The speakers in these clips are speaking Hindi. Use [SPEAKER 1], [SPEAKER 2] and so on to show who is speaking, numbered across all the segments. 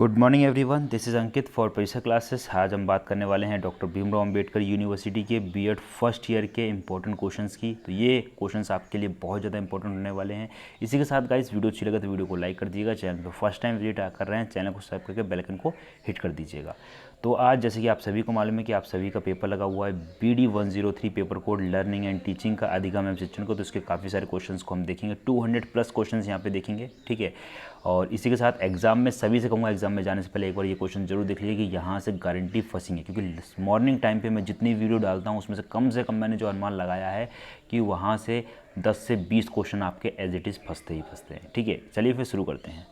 [SPEAKER 1] Good morning everyone, this is Ankit for परीक्षा क्लासेस। आज हम बात करने वाले हैं डॉक्टर भीमराव अंबेडकर यूनिवर्सिटी के बीएड फर्स्ट ईयर के इंपॉर्टेंट क्वेश्चंस की। तो ये क्वेश्चंस आपके लिए बहुत ज़्यादा इंपॉर्टेंट होने वाले हैं। इसी के साथ गाइस, वीडियो अच्छी लगे तो वीडियो को लाइक कर दीजिएगा। चैनल पर फर्स्ट टाइम विजिट कर रहे हैं, चैनल को सब्सक्राइब करके बेल आइकन को हिट कर दीजिएगा। तो आज जैसे कि आप सभी को मालूम है कि आप सभी का पेपर लगा हुआ है BD 103 paper code learning and teaching का अधिगम एवं शिक्षण को। तो इसके काफ़ी सारे क्वेश्चंस को हम देखेंगे, 200+ क्वेश्चंस यहाँ पे देखेंगे, ठीक है। और इसी के साथ एग्जाम में सभी से कहूँगा, एग्जाम में जाने से पहले एक बार ये क्वेश्चन जरूर देख लीजिए कि यहाँ से गारंटी फंसेंगे, क्योंकि मॉर्निंग टाइम पे मैं जितनी वीडियो डालता हूँ उसमें से कम मैंने जो अनुमान लगाया है कि वहाँ से 10 से 20 क्वेश्चन आपके एज इट इज़ फंसते ही फंसते हैं, ठीक है। चलिए फिर शुरू करते हैं।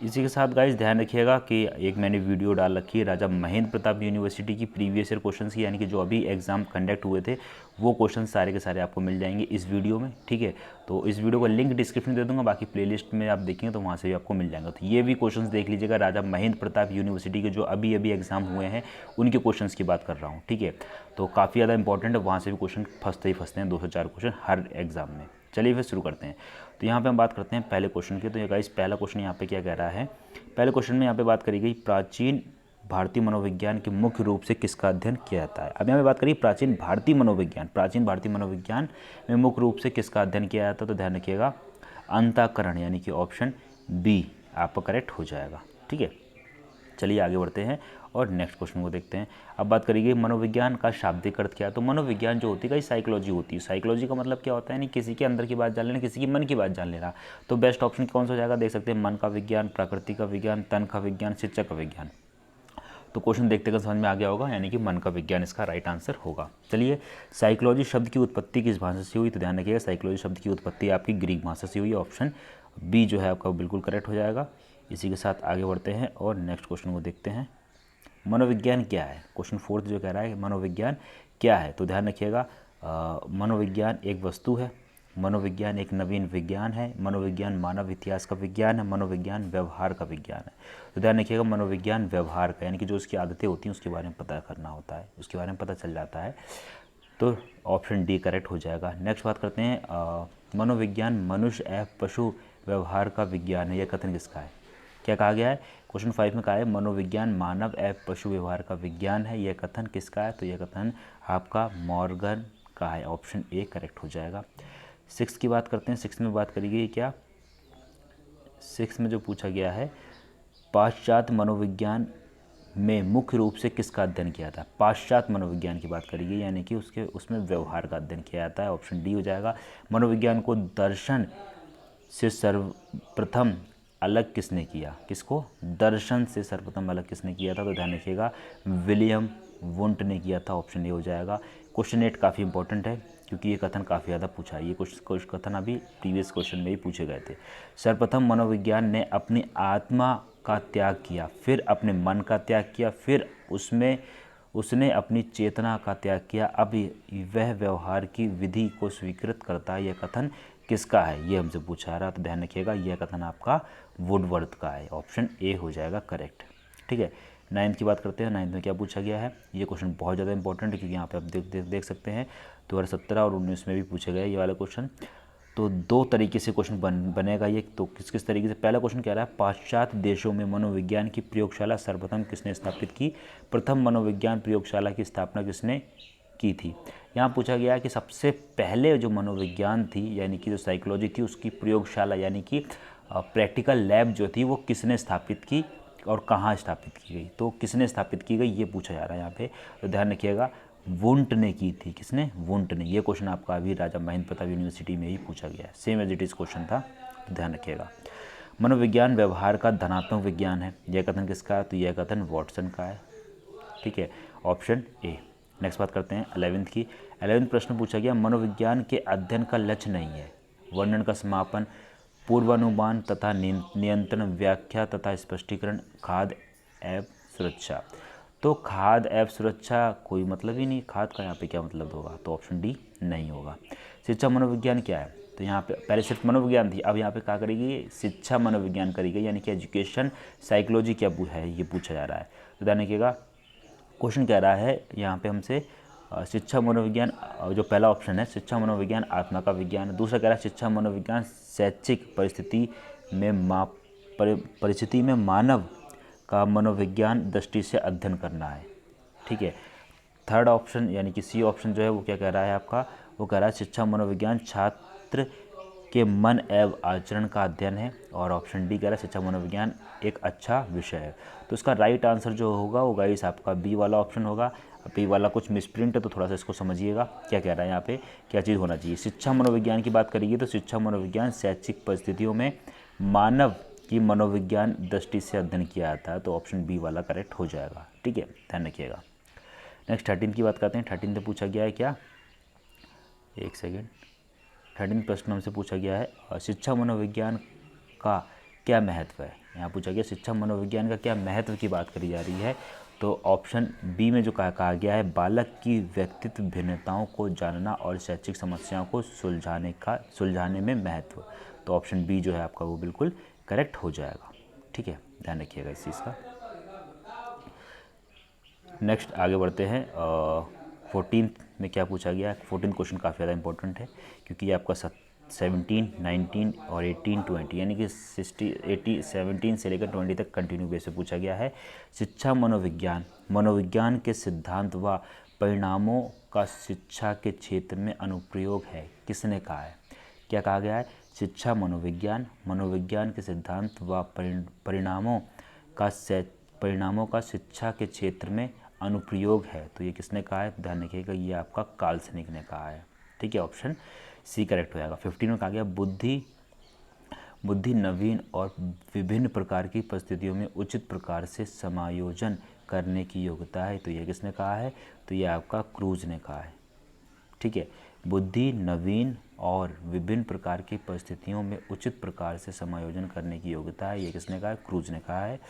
[SPEAKER 1] इसी के साथ गाइस ध्यान रखिएगा कि एक मैंने वीडियो डाल रखी है राजा महेंद्र प्रताप यूनिवर्सिटी की प्रीवियस ईयर क्वेश्चंस की, यानी कि जो अभी एग्जाम कंडक्ट हुए थे वो क्वेश्चन सारे के सारे आपको मिल जाएंगे इस वीडियो में, ठीक है। तो इस वीडियो का लिंक डिस्क्रिप्शन में दे दूंगा, बाकी प्लेलिस्ट में आप देखेंगे तो वहाँ से भी आपको मिल जाएगा। तो ये भी क्वेश्चन देख लीजिएगा, राजा महेंद्र प्रताप यूनिवर्सिटी के जो अभी एग्जाम हुए हैं उनके क्वेश्चन की बात कर रहा हूँ, ठीक है। तो काफ़ी ज़्यादा इंपॉर्टेंट है, वहाँ से भी क्वेश्चन फंसते ही फंसते हैं, 204 क्वेश्चन हर एग्जाम में। चलिए फिर शुरू करते हैं। तो यहाँ पे हम बात करते हैं पहले क्वेश्चन की। तो ये गाइस पहला क्वेश्चन यहाँ पे क्या कह रहा है, पहले क्वेश्चन में यहाँ पे बात करी गई प्राचीन भारतीय मनोविज्ञान के मुख्य रूप से किसका अध्ययन किया जाता है। अब यहाँ पे बात करिए प्राचीन भारतीय मनोविज्ञान में मुख्य रूप से किसका अध्ययन किया जाता है। तो ध्यान रखिएगा अंतःकरण, यानी कि ऑप्शन बी आपका करेक्ट हो जाएगा, ठीक है। चलिए आगे बढ़ते हैं और नेक्स्ट क्वेश्चन को देखते हैं। अब बात करेंगे मनोविज्ञान का शाब्दिक अर्थ क्या है। तो मनोविज्ञान जो होती है साइकोलॉजी होती है। साइकोलॉजी का मतलब क्या होता है, नहीं किसी के अंदर की बात जान लेना, किसी की मन की बात जान लेना। तो बेस्ट ऑप्शन कौन सा हो जाएगा, देख सकते हैं मन का विज्ञान, प्रकृति का विज्ञान, तन का विज्ञान, शिक्षा का विज्ञान। तो क्वेश्चन देखते कर समझ में आ गया होगा, यानी कि मन का विज्ञान इसका राइट आंसर होगा। चलिए, साइकोलॉजी शब्द की उत्पत्ति किस भाषा से हुई। तो ध्यान रखिएगा साइकोलॉजी शब्द की उत्पत्ति आपकी ग्रीक भाषा से हुई है। ऑप्शन बी जो है आपका बिल्कुल करेक्ट हो जाएगा। इसी के साथ आगे बढ़ते हैं और नेक्स्ट क्वेश्चन को देखते हैं। मनोविज्ञान क्या है, क्वेश्चन 4 जो कह रहा है मनोविज्ञान क्या है। तो ध्यान रखिएगा मनोविज्ञान एक वस्तु है, मनोविज्ञान एक नवीन विज्ञान है, मनोविज्ञान मानव इतिहास का विज्ञान है, मनोविज्ञान व्यवहार का विज्ञान है। तो ध्यान रखिएगा मनोविज्ञान व्यवहार का, यानी कि जो उसकी आदतें होती हैं उसके बारे में पता करना होता है, उसके बारे में पता चल जाता है। तो ऑप्शन डी करेक्ट हो जाएगा। नेक्स्ट बात करते हैं मनोविज्ञान मनुष्य एवं पशु व्यवहार का विज्ञान है, यह कथन किसका है। क्या कहा गया है, क्वेश्चन 5 में कहा है मनोविज्ञान मानव एवं पशु व्यवहार का विज्ञान है, यह कथन किसका है। तो यह कथन आपका मॉर्गन का है। ऑप्शन ए करेक्ट हो जाएगा। 6 की बात करते हैं। 6 में बात करी गई क्या, 6 में जो पूछा गया है पाश्चात्य मनोविज्ञान में मुख्य रूप से किसका अध्ययन किया था। पाश्चात्य मनोविज्ञान की बात करी गई, यानी कि उसमें व्यवहार का अध्ययन किया जाता है। ऑप्शन डी हो जाएगा। मनोविज्ञान को दर्शन से सर्वप्रथम अलग किसने किया, किसको दर्शन से सर्वप्रथम अलग किसने किया था। तो ध्यान रखिएगा विलियम वुंट ने किया था। ऑप्शन ए हो जाएगा। क्वेश्चन 8 काफ़ी इंपॉर्टेंट है, क्योंकि ये कथन काफ़ी ज़्यादा पूछा है। ये कुछ कथन अभी प्रीवियस क्वेश्चन में ही पूछे गए थे। सर्वप्रथम मनोविज्ञान ने अपनी आत्मा का त्याग किया, फिर अपने मन का त्याग किया, फिर उसने अपनी चेतना का त्याग किया, अब वह व्यवहार की विधि को स्वीकृत करता है। यह कथन किसका है, ये हमसे पूछा रहा। तो ध्यान रखिएगा यह कथन आपका वुडवर्थ का है। ऑप्शन ए हो जाएगा करेक्ट, ठीक है। 9th की बात करते हैं। 9th में क्या पूछा गया है, ये क्वेश्चन बहुत ज़्यादा इंपॉर्टेंट है, क्योंकि यहाँ पे आप देख सकते हैं 2017 और 19 में भी पूछे गए ये वाला क्वेश्चन। तो 2 तरीके से क्वेश्चन बनेगा ये। तो किस तरीके से, पहला क्वेश्चन कह रहा है पाश्चात्य देशों में मनोविज्ञान की प्रयोगशाला सर्वप्रथम किसने स्थापित की। प्रथम मनोविज्ञान प्रयोगशाला की स्थापना किसने की थी। यहाँ पूछा गया कि सबसे पहले जो मनोविज्ञान थी, यानी कि जो साइकोलॉजी थी, उसकी प्रयोगशाला यानी कि प्रैक्टिकल लैब जो थी वो किसने स्थापित की और कहाँ स्थापित की गई। तो किसने स्थापित की गई ये पूछा जा रहा है यहाँ पे। तो ध्यान रखिएगा वुंट ने की थी। किसने, वुंट ने। ये क्वेश्चन आपका अभी राजा महेंद्र प्रताप यूनिवर्सिटी में ही पूछा गया है, same as it is question था। तो ध्यान रखिएगा मनोविज्ञान व्यवहार का धनात्मक विज्ञान है, यह कथन किसका है। तो यह कथन वॉटसन का है, ठीक है। Option A. नेक्स्ट बात करते हैं 11th की। 11th प्रश्न पूछा गया मनोविज्ञान के अध्ययन का लक्ष्य नहीं है वर्णन का समापन, पूर्वानुमान तथा नियंत्रण, व्याख्या तथा स्पष्टीकरण, खाद्य एवं सुरक्षा। तो खाद्य एवं सुरक्षा कोई मतलब ही नहीं, खाद्य का यहाँ पे क्या मतलब होगा। तो ऑप्शन डी नहीं होगा। शिक्षा मनोविज्ञान क्या है। तो यहाँ पे पहले सिर्फ मनोविज्ञान थी, अब यहाँ पे क्या करेगी, शिक्षा मनोविज्ञान करेगी, यानी कि एजुकेशन साइकोलॉजी क्या है ये पूछा जा रहा है। तो ध्यान रखिएगा क्वेश्चन कह रहा है यहाँ पे हमसे शिक्षा मनोविज्ञान, जो पहला ऑप्शन है शिक्षा मनोविज्ञान आत्मा का विज्ञान है। दूसरा कह रहा है शिक्षा मनोविज्ञान शैक्षिक परिस्थिति में मानव का मनोविज्ञान दृष्टि से अध्ययन करना है। ठीक है, थर्ड ऑप्शन यानी कि सी ऑप्शन जो है वो क्या कह रहा है आपका, वो कह रहा है शिक्षा मनोविज्ञान छात्र के मन एवं आचरण का अध्ययन है। और ऑप्शन डी कह रहा है शिक्षा मनोविज्ञान एक अच्छा विषय है। तो इसका राइट आंसर जो होगा वो गाइस आपका बी वाला ऑप्शन होगा। बी वाला कुछ मिसप्रिंट है तो थोड़ा सा इसको समझिएगा क्या कह रहा है यहाँ पे, क्या चीज़ होना चाहिए। शिक्षा मनोविज्ञान की बात करेंगे तो शिक्षा मनोविज्ञान शैक्षिक परिस्थितियों में मानव की मनोविज्ञान दृष्टि से अध्ययन किया जाता है। तो ऑप्शन बी वाला करेक्ट हो जाएगा। ठीक है, ध्यान रखिएगा। नेक्स्ट 13 की बात करते हैं। 13 से पूछा गया है क्या, एक सेकेंड, 13 प्रश्न हमसे पूछा गया है शिक्षा मनोविज्ञान का क्या महत्व है। यहाँ पूछा गया शिक्षा मनोविज्ञान का क्या महत्व की बात करी जा रही है। तो ऑप्शन बी में जो कहा गया है बालक की व्यक्तित्व भिन्नताओं को जानना और शैक्षिक समस्याओं को सुलझाने में महत्व। तो ऑप्शन बी जो है आपका वो बिल्कुल करेक्ट हो जाएगा। ठीक है, ध्यान रखिएगा इस चीज़ का। नेक्स्ट आगे बढ़ते हैं। 14 में क्या पूछा गया है। 14 क्वेश्चन काफ़ी ज़्यादा इंपॉर्टेंट है क्योंकि ये आपका 17, 19 और 18, 20 यानी कि 17 से लेकर 20 तक कंटिन्यू बेस पे पूछा गया है। शिक्षा मनोविज्ञान के सिद्धांत व परिणामों का शिक्षा के क्षेत्र में अनुप्रयोग है, किसने कहा है। क्या कहा गया है, शिक्षा मनोविज्ञान के सिद्धांत व परिणामों का शिक्षा के क्षेत्र में अनुप्रयोग है। तो ये किसने कहा है, ध्यान रखिएगा, ये आपका काल्सनिक ने कहा है। ठीक है, ऑप्शन सी करेक्ट हो जाएगा। 15 में कहा गया बुद्धि नवीन और विभिन्न प्रकार की परिस्थितियों में उचित प्रकार से समायोजन करने की योग्यता है। तो ये किसने कहा है, तो ये आपका क्रूज ने कहा है। ठीक है, बुद्धि नवीन और विभिन्न प्रकार की परिस्थितियों में उचित प्रकार से समायोजन करने की योग्यता है, ये किसने कहा है, क्रूज ने कहा है।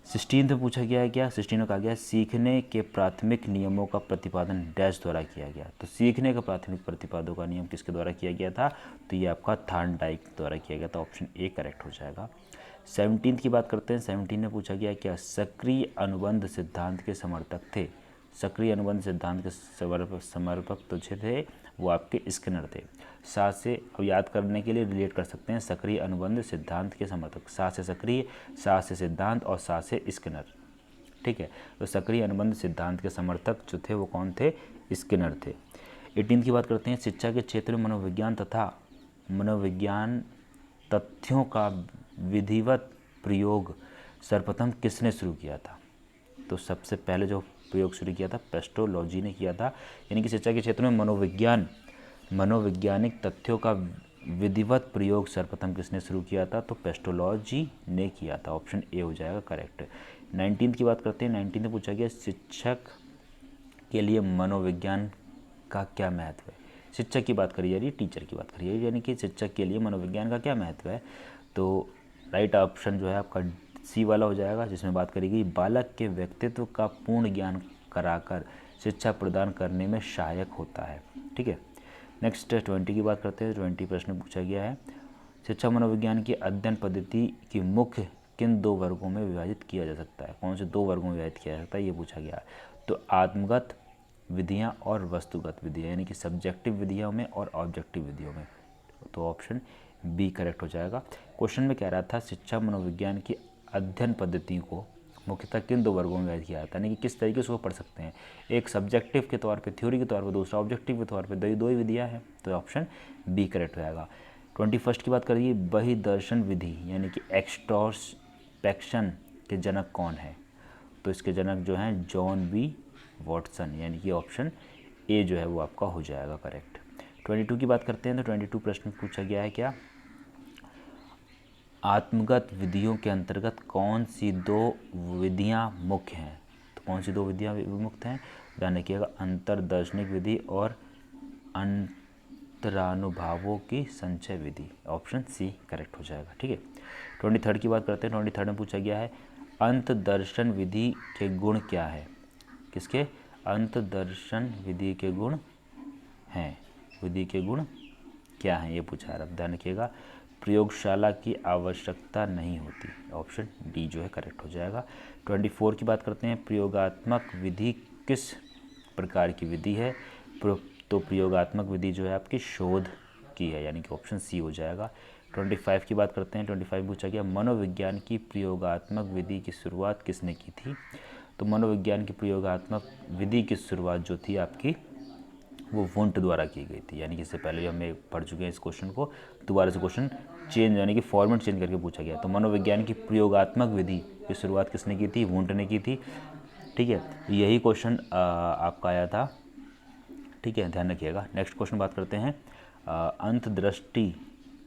[SPEAKER 1] 16 में पूछा गया है क्या, 16 में कहा गया सीखने के प्राथमिक नियमों का प्रतिपादन डैश द्वारा किया गया। तो सीखने के प्राथमिक प्रतिपादों का नियम किसके द्वारा किया गया था, तो ये आपका थॉर्नडाइक द्वारा किया गया था। ऑप्शन ए करेक्ट हो जाएगा। 17 की बात करते हैं। 17 में पूछा गया क्या सक्रिय अनुबंध सिद्धांत के समर्थक थे। सक्रिय अनुबंध सिद्धांत के समर्पक तो थे वो आपके स्किनर थे। सात से अब याद करने के लिए रिलेट कर सकते हैं, सक्रिय अनुबंध सिद्धांत के समर्थक, सात से सक्रिय, सात से सिद्धांत और सात से स्किनर। ठीक है, तो सक्रिय अनुबंध सिद्धांत के समर्थक जो थे वो कौन थे, स्किनर थे। 18 की बात करते हैं। शिक्षा के क्षेत्र में मनोविज्ञान तथा मनोविज्ञान तथ्यों का विधिवत प्रयोग सर्वप्रथम किसने शुरू किया था। तो सबसे पहले जो प्रयोग शुरू किया था पेस्टोलॉजी ने किया था। यानी कि शिक्षा के क्षेत्र में मनोवैज्ञानिक तथ्यों का विधिवत प्रयोग सर्वप्रथम किसने शुरू किया था, तो पेस्टोलॉजी ने किया था। ऑप्शन ए हो जाएगा करेक्ट। 19 की बात करते हैं। 19 में पूछा गया शिक्षक के लिए मनोविज्ञान का क्या महत्व है। शिक्षक की बात करी जा रही है, टीचर की बात करी जा रही है, यानी कि शिक्षक के लिए मनोविज्ञान का क्या महत्व है। तो राइट ऑप्शन जो है आपका सी वाला हो जाएगा, जिसमें बात करी गई बालक के व्यक्तित्व का पूर्ण ज्ञान कराकर शिक्षा प्रदान करने में सहायक होता है। ठीक है, नेक्स्ट 20 की बात करते हैं। 20 प्रश्न पूछा गया है शिक्षा मनोविज्ञान की अध्ययन पद्धति की मुख्य किन दो वर्गों में विभाजित किया जा सकता है। कौन से दो वर्गों में विभाजित किया जा सकता है, ये पूछा गया है। तो आत्मगत विधियाँ और वस्तुगत विधियाँ, यानी कि सब्जेक्टिव विधियों में और ऑब्जेक्टिव विधियों में। तो ऑप्शन बी करेक्ट हो जाएगा। क्वेश्चन में कह रहा था शिक्षा मनोविज्ञान की अध्ययन पद्धति को मुख्यतः किन दो वर्गों में विभाजित किया जाता है, यानी कि किस तरीके से वो पढ़ सकते हैं। एक सब्जेक्टिव के तौर पे, थ्योरी के तौर पे, दूसरा ऑब्जेक्टिव के तौर पे, दो ही विधियाँ हैं। तो ऑप्शन बी करेक्ट हो जाएगा। 21 की बात करिए, बही दर्शन विधि यानी कि एक्सट्रोस्पेक्शन के जनक कौन है। तो इसके जनक जो हैं जॉन बी वॉटसन, यानी कि ऑप्शन ए जो है वो आपका हो जाएगा करेक्ट। 22 की बात करते हैं। तो 22 प्रश्न पूछा गया है क्या, आत्मगत विधियों के अंतर्गत कौन सी दो विधियां मुख्य हैं। तो कौन सी दो विधियां मुख्य हैं, ध्यान रखिएगा, अंतर्दर्शनिक विधि और अंतरानुभावों की संचय विधि। ऑप्शन सी करेक्ट हो जाएगा। ठीक है, 23 की बात करते हैं। 23 में पूछा गया है अंतदर्शन विधि के गुण क्या है। किसके, अंतदर्शन विधि के गुण हैं, विधि के गुण क्या हैं ये पूछा है। ध्यान रखिएगा, प्रयोगशाला की आवश्यकता नहीं होती। ऑप्शन डी जो है करेक्ट हो जाएगा। 24 की बात करते हैं। प्रयोगात्मक विधि किस प्रकार की विधि है। तो प्रयोगात्मक विधि जो है आपकी शोध की है, यानी कि ऑप्शन सी हो जाएगा। 25 की बात करते हैं। 25 पूछा गया मनोविज्ञान की प्रयोगात्मक विधि की शुरुआत किसने की थी। तो मनोविज्ञान की प्रयोगात्मक विधि की शुरुआत जो थी आपकी वो वुंट द्वारा की गई थी। यानी कि इससे पहले हमें पढ़ चुके हैं इस क्वेश्चन को, दोबारा से क्वेश्चन चेंज यानी कि फॉर्मेट चेंज करके पूछा गया। तो मनोविज्ञान की प्रयोगात्मक विधि की शुरुआत किसने की थी, वुंट ने की थी। ठीक है, यही क्वेश्चन आपका आया था। ठीक है, ध्यान रखिएगा। नेक्स्ट क्वेश्चन बात करते हैं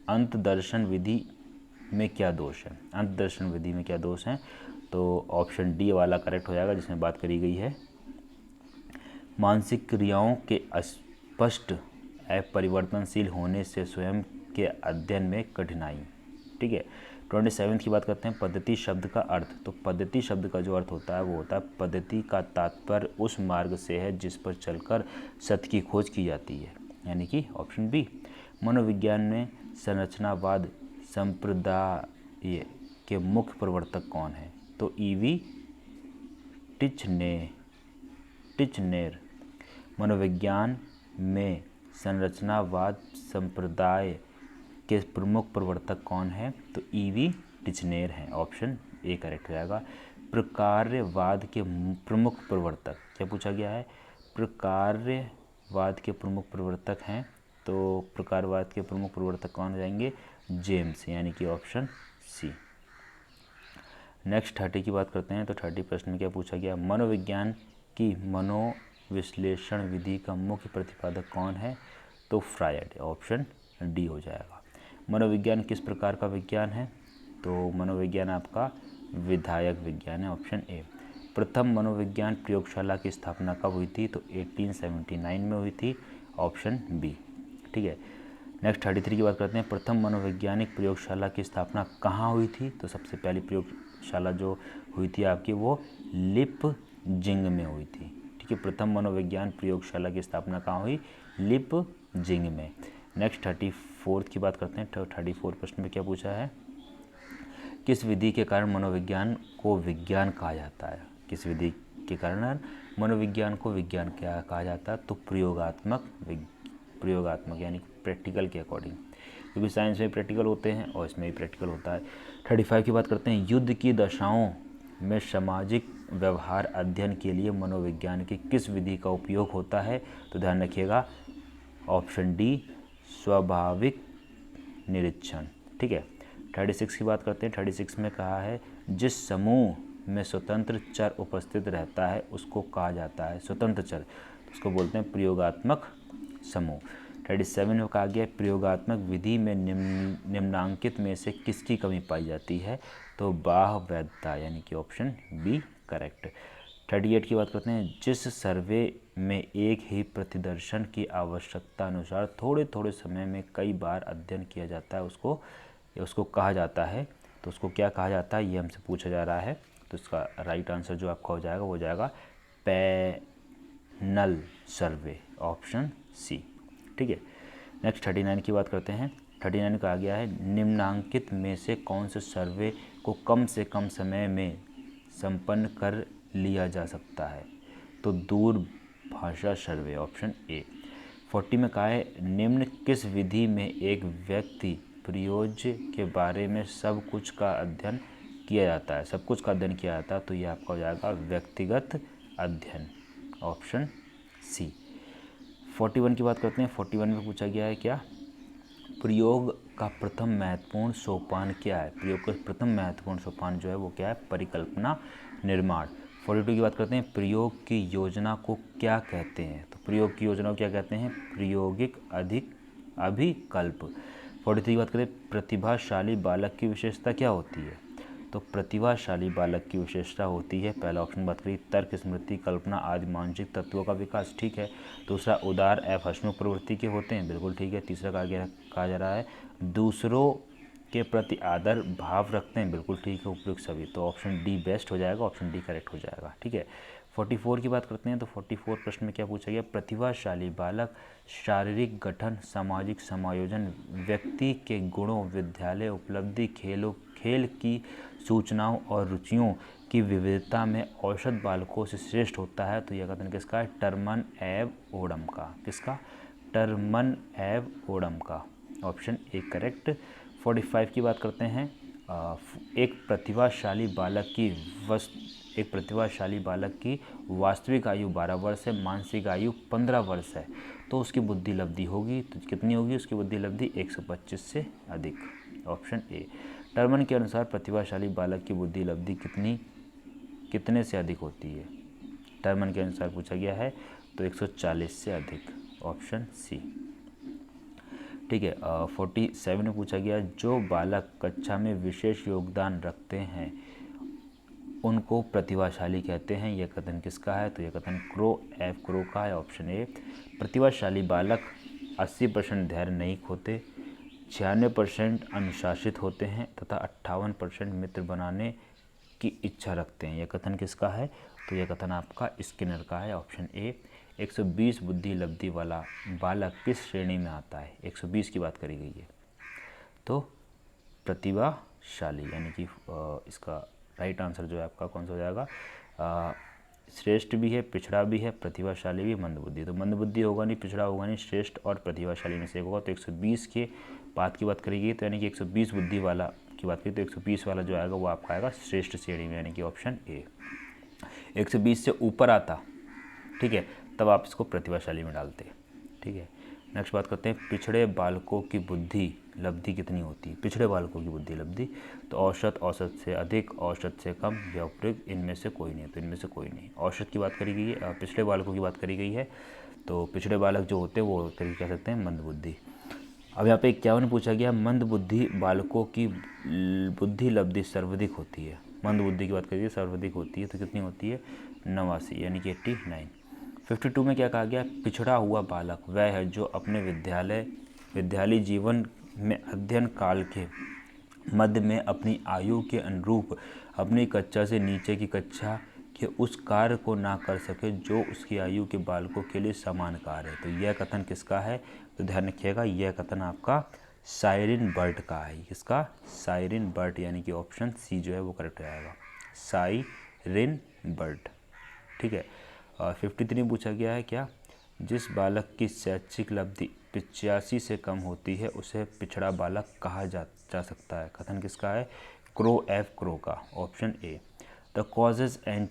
[SPEAKER 1] अंतदर्शन विधि में क्या दोष है। अंतदर्शन विधि में क्या दोष है, तो ऑप्शन डी वाला करेक्ट हो जाएगा जिसमें बात करी गई है मानसिक क्रियाओं के स्पष्ट परिवर्तनशील होने से स्वयं के अध्ययन में कठिनाई। ठीक है, 27 की बात करते हैं पद्धति शब्द का अर्थ। तो पद्धति शब्द का जो अर्थ होता है वो होता है पद्धति का तात्पर्य उस मार्ग से है जिस पर चलकर सत्य की खोज की जाती है। यानी कि ऑप्शन बी। मनोविज्ञान में संरचनावाद संप्रदाय के मुख्य प्रवर्तक कौन है, तो ईवी टिचनेर। मनोविज्ञान में संरचनावाद संप्रदाय के प्रमुख प्रवर्तक कौन है, तो ईवी टिचनेर हैं। ऑप्शन ए करेक्ट हो जाएगा। प्रकार्यवाद के प्रमुख प्रवर्तक क्या पूछा गया है, प्रकार्यवाद के प्रमुख प्रवर्तक हैं, तो प्रकारवाद के प्रमुख प्रवर्तक कौन हो जाएंगे, जेम्स, यानी कि ऑप्शन सी। नेक्स्ट 30 की बात करते हैं। तो 30 प्रश्न में क्या पूछा गया, मनोविज्ञान की मनोविश्लेषण विधि का मुख्य प्रतिपादक कौन है, तो फ्रायड, ऑप्शन डी हो जाएगा। मनोविज्ञान किस प्रकार का विज्ञान है, तो मनोविज्ञान आपका विधायक विज्ञान है, ऑप्शन ए। प्रथम मनोविज्ञान प्रयोगशाला की स्थापना कब हुई थी, तो 1879 में हुई थी, ऑप्शन बी। ठीक है, नेक्स्ट 33 की बात करते हैं। प्रथम मनोवैज्ञानिक प्रयोगशाला की स्थापना कहाँ हुई थी, तो सबसे पहली प्रयोगशाला जो हुई थी आपकी वो लिपजिंग में हुई थी। ठीक है, प्रथम मनोविज्ञान प्रयोगशाला की स्थापना कहाँ हुई, लिपजिंग में। नेक्स्ट 34 की बात करते हैं। 34 प्रश्न में क्या पूछा है, किस विधि के कारण मनोविज्ञान को विज्ञान कहा जाता है, किस विधि के कारण मनोविज्ञान को विज्ञान क्या कहा जाता है, तो प्रयोगात्मक यानी प्रैक्टिकल के अकॉर्डिंग, क्योंकि साइंस में प्रैक्टिकल होते हैं और इसमें भी प्रैक्टिकल होता है। 35 की बात करते हैं। युद्ध की दशाओं में सामाजिक व्यवहार अध्ययन के लिए मनोविज्ञान की किस विधि का उपयोग होता है, तो ध्यान रखिएगा ऑप्शन डी स्वाभाविक निरीक्षण। ठीक है, 36 की बात करते हैं। 36 में कहा है जिस समूह में स्वतंत्र चर उपस्थित रहता है उसको कहा जाता है स्वतंत्र चर, उसको बोलते हैं प्रयोगात्मक समूह। 37 में कहा गया प्रयोगात्मक विधि में निम्नांकित में से किसकी कमी पाई जाती है, तो बाह्य वैधता, यानी कि ऑप्शन बी करेक्ट। 38 की बात करते हैं। जिस सर्वे में एक ही प्रतिदर्शन की आवश्यकता अनुसार थोड़े थोड़े समय में कई बार अध्ययन किया जाता है उसको कहा जाता है, तो उसको क्या कहा जाता है ये हमसे पूछा जा रहा है। तो इसका राइट आंसर जो आपका हो जाएगा वो हो जाएगा पैनल सर्वे, ऑप्शन सी। ठीक है, नेक्स्ट 39 की बात करते हैं। 39 कहा गया है निम्नांकित में से कौन से सर्वे को कम से कम समय में संपन्न कर लिया जा सकता है, तो दूरभाषा सर्वे, ऑप्शन ए। 40 में कहा है निम्न किस विधि में एक व्यक्ति प्रयोज्य के बारे में सब कुछ का अध्ययन किया जाता है, सब कुछ का अध्ययन किया जाता है, तो ये आपका हो जाएगा व्यक्तिगत अध्ययन, ऑप्शन सी। 41 की बात करते हैं। 41 में पूछा गया है क्या, प्रयोग का प्रथम महत्वपूर्ण सोपान क्या है, प्रयोग का प्रथम महत्वपूर्ण सोपान जो है वो क्या है, परिकल्पना निर्माण। 42 की बात करते हैं प्रयोग की योजना को क्या कहते हैं, तो प्रयोग की योजना को क्या कहते हैं, प्रायोगिक अभिकल्प। 43 की बात करें प्रतिभाशाली बालक की विशेषता क्या होती है, तो प्रतिभाशाली बालक की विशेषता होती है, पहला ऑप्शन बात करिए तर्क स्मृति कल्पना आदि मानसिक तत्वों का विकास, ठीक है। दूसरा उदार हसमुख प्रवृत्ति के होते हैं, बिल्कुल ठीक है। तीसरा कहा जा रहा है दूसरों के प्रति आदर भाव रखते हैं, बिल्कुल ठीक है, उपयुक्त सभी, तो ऑप्शन डी बेस्ट हो जाएगा, ऑप्शन डी करेक्ट हो जाएगा, ठीक है। 44 की बात करते हैं। तो 44 प्रश्न में क्या पूछा गया, प्रतिभाशाली बालक शारीरिक गठन सामाजिक समायोजन व्यक्ति के गुणों विद्यालय उपलब्धि खेल की सूचनाओं और रुचियों की विविधता में औसत बालकों से श्रेष्ठ होता है, तो यह कथन किसका है, टर्मन एव ओडम का, किसका, टर्मन एव ओडम का, ऑप्शन ए करेक्ट। 45 की बात करते हैं। एक प्रतिभाशाली बालक की वास्तविक आयु 12 वर्ष है, मानसिक आयु 15 वर्ष है, तो उसकी बुद्धि लब्धि होगी, तो कितनी होगी उसकी बुद्धि लब्धि? 125 से अधिक, ऑप्शन ए। टर्मन के अनुसार प्रतिभाशाली बालक की बुद्धि लब्धि कितने से अधिक होती है? टर्मन के अनुसार पूछा गया है, तो 140 से अधिक, ऑप्शन सी। ठीक है। 47 में पूछा गया, जो बालक कक्षा में विशेष योगदान रखते हैं उनको प्रतिभाशाली कहते हैं, यह कथन किसका है? तो यह कथन क्रो का है, ऑप्शन ए। प्रतिभाशाली बालक 80% धैर्य नहीं खोते, 96% अनुशासित होते हैं तथा 58% मित्र बनाने की इच्छा रखते हैं, यह कथन किसका है? तो यह कथन आपका स्किनर का है, ऑप्शन ए। 120 बुद्धि लब्धि वाला बालक किस श्रेणी में आता है? 120 की बात करी गई है, तो प्रतिभाशाली, यानी कि इसका राइट आंसर जो है आपका कौन सा हो जाएगा? श्रेष्ठ भी है, पिछड़ा भी है, प्रतिभाशाली भी, मंदबुद्धि। तो मंदबुद्धि होगा नहीं, पिछड़ा होगा नहीं, श्रेष्ठ और प्रतिभाशाली में से एक होगा। तो 120 के बात की बात करी गई, तो यानी कि 120 बुद्धि वाला की बात करी, तो 120 वाला जो आएगा वो आपका आएगा श्रेष्ठ श्रेणी में, यानी कि ऑप्शन ए। 120 से ऊपर आता, ठीक है, तब आप इसको प्रतिभाशाली में डालते हैं। ठीक है। नेक्स्ट बात करते हैं, पिछड़े बालकों की बुद्धि लब्धि कितनी होती है? पिछड़े बालकों की बुद्धि लब्धि, तो औसत से अधिक, औसत से कम या उपयुक्त, इनमें से कोई नहीं। तो इनमें से कोई नहीं। औसत की बात करी गई है, पिछड़े बालकों की बात करी गई है, तो पिछड़े बालक जो होते हैं वो कह सकते हैं मंदबुद्धि। अब यहाँ पे 51 पूछा गया, मंदबुद्धि बालकों की बुद्धि लब्धि सर्वाधिक होती है। मंदबुद्धि की बात करिए, सर्वाधिक होती है, तो कितनी होती है? 89, यानी कि 89। 52 में क्या कहा गया? पिछड़ा हुआ बालक वह है जो अपने विद्यालय जीवन में अध्ययन काल के मध्य में अपनी आयु के अनुरूप अपनी कक्षा से नीचे की कक्षा के उस कार्य को ना कर सके जो उसकी आयु के बालकों के लिए समान कार्य है। तो यह कथन किसका है? तो ध्यान रखिएगा, यह कथन आपका साइरिन बर्ट का है। किसका? साइरिन बर्ट, यानी कि ऑप्शन सी जो है वो करेक्ट रहेगा, साइरिन बर्ट। ठीक है। 53 पूछा गया है, क्या? जिस बालक की शैक्षिक लब्धि 85 से कम होती है उसे पिछड़ा बालक कहा जा सकता है। कथन किसका है? क्रो का, option A. The causes and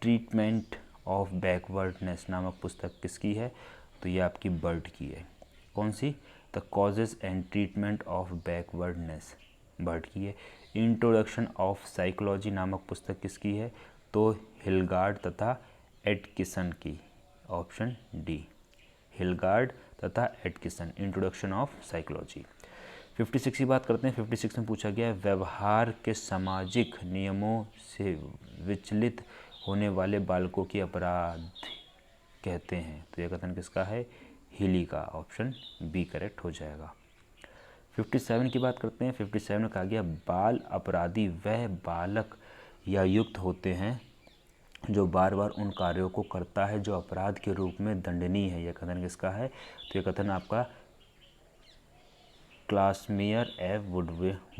[SPEAKER 1] treatment of backwardness नामक पुस्तक किसकी है? तो ये आपकी बर्ट की है। कौन सी? The causes and treatment of backwardness, बर्ट की है। इंट्रोडक्शन ऑफ साइकोलॉजी नामक पुस्तक किसकी है? तो हिलगार्ड तथा एटकिसन की, ऑप्शन डी, हिलगार्ड तथा एटकिसन, इंट्रोडक्शन ऑफ साइकोलॉजी। 56 की बात करते हैं। 56 में पूछा गया है, व्यवहार के सामाजिक नियमों से विचलित होने वाले बालकों की अपराध कहते हैं। तो यह कथन किसका है? हिली का, ऑप्शन बी करेक्ट हो जाएगा। 57 की बात करते हैं। 57 में कहा गया, बाल अपराधी वह बालक या युक्त होते हैं जो बार बार उन कार्यों को करता है जो अपराध के रूप में दंडनीय है। यह कथन किसका है? तो यह कथन आपका क्लासमेयर एफ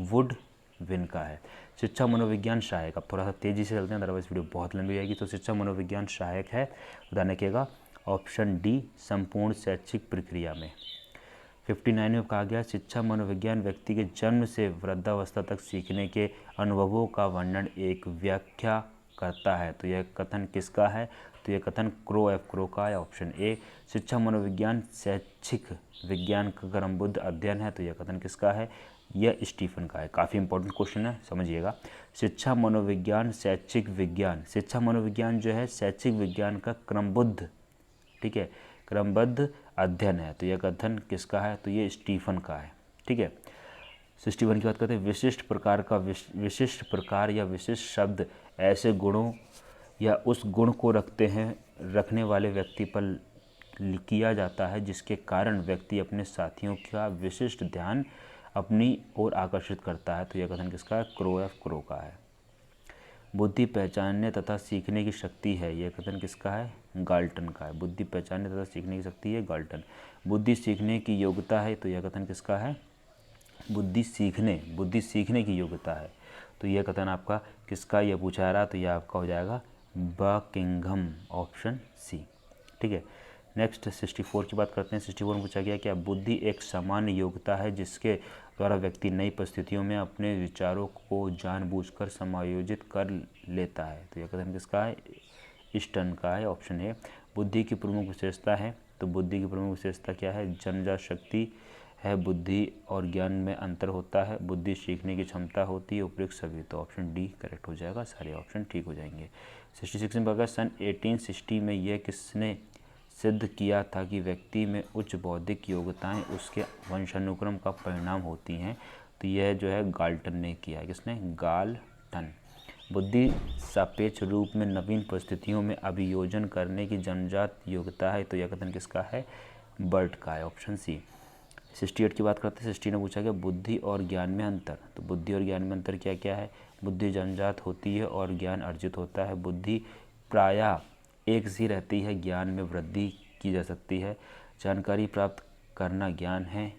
[SPEAKER 1] वुडविन का है। शिक्षा मनोविज्ञान सहायक, अब थोड़ा सा तेजी से चलते हैं अदरवाइज वीडियो बहुत लंबी जाएगी। तो शिक्षा मनोविज्ञान सहायक है, ध्यान रखिएगा, ऑप्शन डी, संपूर्ण शैक्षिक प्रक्रिया में। 59 में कहा गया, शिक्षा मनोविज्ञान व्यक्ति के जन्म से वृद्धावस्था तक सीखने के अनुभवों का वर्णन एक व्याख्या करता है। तो यह कथन किसका है? तो यह कथन क्रो का है, ऑप्शन ए। शिक्षा मनोविज्ञान शैक्षिक विज्ञान का क्रमबद्ध अध्ययन है। तो यह कथन किसका है? यह स्टीफन का है। काफ़ी इंपॉर्टेंट क्वेश्चन है, समझिएगा। शिक्षा मनोविज्ञान शैक्षिक विज्ञान, शिक्षा मनोविज्ञान जो है शैक्षिक विज्ञान का क्रमबद्ध, ठीक है, क्रमबद्ध अध्ययन है। तो यह कथन किसका है? तो ये स्टीफन का है। ठीक है। 61 की बात करते हैं, विशिष्ट प्रकार या विशिष्ट शब्द ऐसे गुणों या उस गुण को रखने वाले व्यक्ति पर किया जाता है जिसके कारण व्यक्ति अपने साथियों का विशिष्ट ध्यान अपनी ओर आकर्षित करता है। तो यह कथन किसका है? क्रो का है। बुद्धि पहचानने तथा सीखने की शक्ति है, यह कथन किसका है? गाल्टन का है। बुद्धि पहचानने तथा सीखने की शक्ति है, गाल्टन। बुद्धि सीखने की योग्यता है, तो यह कथन किसका है? बुद्धि सीखने की योग्यता है। तो यह कथन आपका किसका यह पूछा जा रहा? तो यह आपका हो जाएगा बकिंघम, ऑप्शन सी। ठीक है। नेक्स्ट 64 की बात करते हैं। 64 में पूछा गया, क्या बुद्धि एक सामान्य योग्यता है जिसके द्वारा व्यक्ति नई परिस्थितियों में अपने विचारों को जानबूझकर समायोजित कर लेता है। तो यह कथन किसका है? स्टर्न का है, ऑप्शन ए। बुद्धि की प्रमुख विशेषता है, तो बुद्धि की प्रमुख विशेषता क्या है? जन्मजात शक्ति है। बुद्धि और ज्ञान में अंतर होता है। बुद्धि सीखने की क्षमता होती है। उपयुक्त सभी, तो ऑप्शन डी करेक्ट हो जाएगा। सारे ऑप्शन ठीक हो जाएंगे। 66 में बगा सन 1860 में यह किसने सिद्ध किया था कि व्यक्ति में उच्च बौद्धिक योग्यताएं उसके वंशानुक्रम का परिणाम होती हैं? तो यह जो है गाल्टन ने किया है। किसने? गाल्टन। बुद्धि सापेक्ष रूप में नवीन परिस्थितियों में अभियोजन करने की जन्मजात योग्यता है। तो यह कथन किसका है? बर्ट का है, ऑप्शन सी। 68 की बात करते हैं। 60 में पूछा गया बुद्धि और ज्ञान में अंतर। तो बुद्धि और ज्ञान में अंतर क्या क्या है? बुद्धि जन्मजात होती है और ज्ञान अर्जित होता है। बुद्धि प्रायः एक सी रहती है, ज्ञान में वृद्धि की जा सकती है। जानकारी प्राप्त करना ज्ञान है,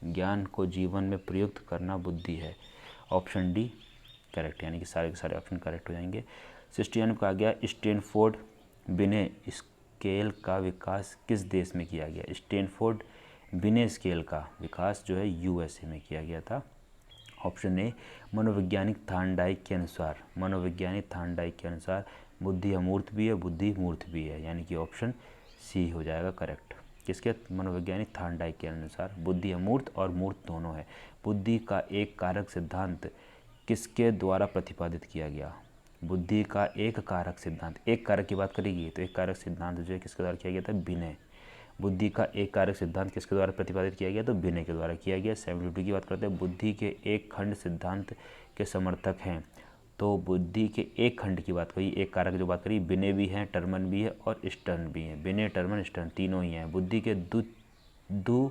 [SPEAKER 1] ज्ञान को जीवन में प्रयुक्त करना बुद्धि है। ऑप्शन डी करेक्ट, यानी कि सारे के सारे ऑप्शन करेक्ट हो जाएंगे। 61 में कहा गया स्टैनफोर्ड बिने स्केल का विकास किस देश में किया गया? स्टैनफोर्ड बिने स्केल का विकास जो है यूएसए में किया गया था। Option A. मनोवैज्ञानिक थार्नडाइक के अनुसार, मनोवैज्ञानिक थार्नडाइक के अनुसार बुद्धि अमूर्त भी है, बुद्धि मूर्त भी है, यानी कि ऑप्शन सी हो जाएगा करेक्ट। किसके? मनोवैज्ञानिक थार्नडाइक के अनुसार बुद्धि अमूर्त और मूर्त दोनों है। बुद्धि का एक कारक सिद्धांत किसके द्वारा प्रतिपादित किया गया? बुद्धि का एक कारक सिद्धांत, एक कारक की बात करेगी तो एक कारक सिद्धांत जो है किसके द्वारा किया गया था? बिने। बुद्धि का एक कारक सिद्धांत किसके द्वारा प्रतिपादित किया गया? तो बिने के द्वारा किया गया। 72 की बात करते हैं। बुद्धि के एक खंड सिद्धांत के समर्थक हैं। तो बुद्धि के एक खंड की बात करी, एक कारक जो बात करी, बिने भी हैं, टर्मन भी है और स्टर्न भी है। बिने, टर्मन, स्टर्न तीनों ही हैं। बुद्धि के दो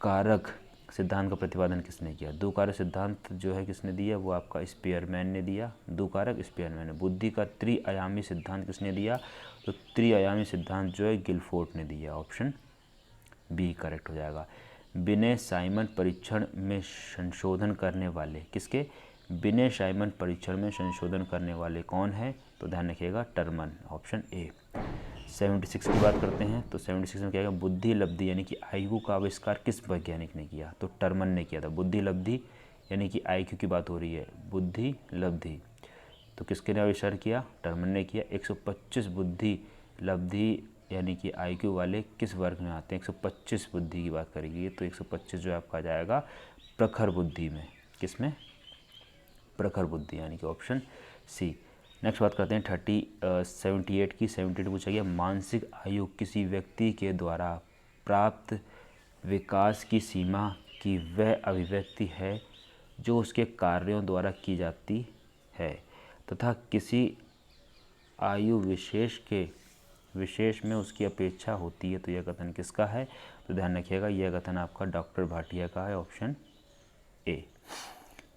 [SPEAKER 1] कारक सिद्धांत का प्रतिपादन किसने किया? दो कारक सिद्धांत जो है किसने दिया? वो आपका स्पीयरमैन ने दिया। दो कारक स्पीयरमैन ने। बुद्धि का त्रिआयामी सिद्धांत किसने दिया? तो त्रिआयामी सिद्धांत जो है गिलफोर्ड ने दिया। ऑप्शन बी करेक्ट हो जाएगा। बिने साइमन परीक्षण में संशोधन करने वाले, किसके? बिने साइमन परीक्षण में संशोधन करने वाले कौन है? तो ध्यान रखिएगा टर्मन, ऑप्शन ए। 76 की बात करते हैं। तो 76 में क्या है? बुद्धि लब्धि यानी कि आईक्यू का आविष्कार किस वैज्ञानिक ने किया? तो टर्मन ने किया था। बुद्धि लब्धि यानी कि आईक्यू की बात हो रही है, बुद्धि लब्धि तो किसके ने आविष्कार किया? टर्मन ने किया। 125 बुद्धि लब्धि यानी कि आईक्यू वाले किस वर्ग में आते हैं? 125 बुद्धि की बात करेगी तो 125 जो आपका आ जाएगा प्रखर बुद्धि में। किस में? प्रखर बुद्धि, यानी कि ऑप्शन सी। नेक्स्ट बात करते हैं 78 की। 72 पूछा गया मानसिक आयु किसी व्यक्ति के द्वारा प्राप्त विकास की सीमा की वह अभिव्यक्ति है जो उसके कार्यों द्वारा की जाती है तथा किसी आयु विशेष में उसकी अपेक्षा होती है। तो यह कथन किसका है? तो ध्यान रखिएगा यह कथन आपका डॉक्टर भाटिया का है, ऑप्शन ए।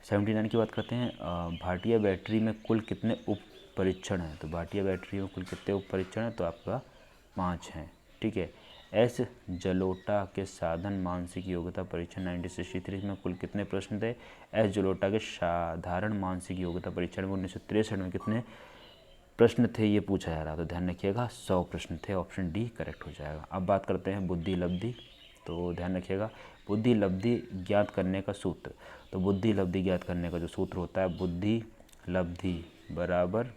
[SPEAKER 1] 79 की बात करते हैं। भाटिया बैटरी में कुल कितने उप परीक्षण हैं? तो भाटिया बैटरी में कुल कितने उप परीक्षण हैं? तो आपका 5 हैं। ठीक है। एस जलोटा के साधन मानसिक योग्यता परीक्षण 1963 में कुल कितने प्रश्न थे? एस जलोटा के साधारण मानसिक योग्यता परीक्षण में 1963 में कितने प्रश्न थे ये पूछा जा रहा। तो ध्यान रखिएगा 100 प्रश्न थे। ऑप्शन डी करेक्ट हो जाएगा। अब बात करते हैं बुद्धि लब्धि। तो ध्यान रखिएगा बुद्धि लब्धि ज्ञात करने का सूत्र। तो बुद्धि लब्धि ज्ञात करने का जो सूत्र होता है, बुद्धि लब्धि बराबर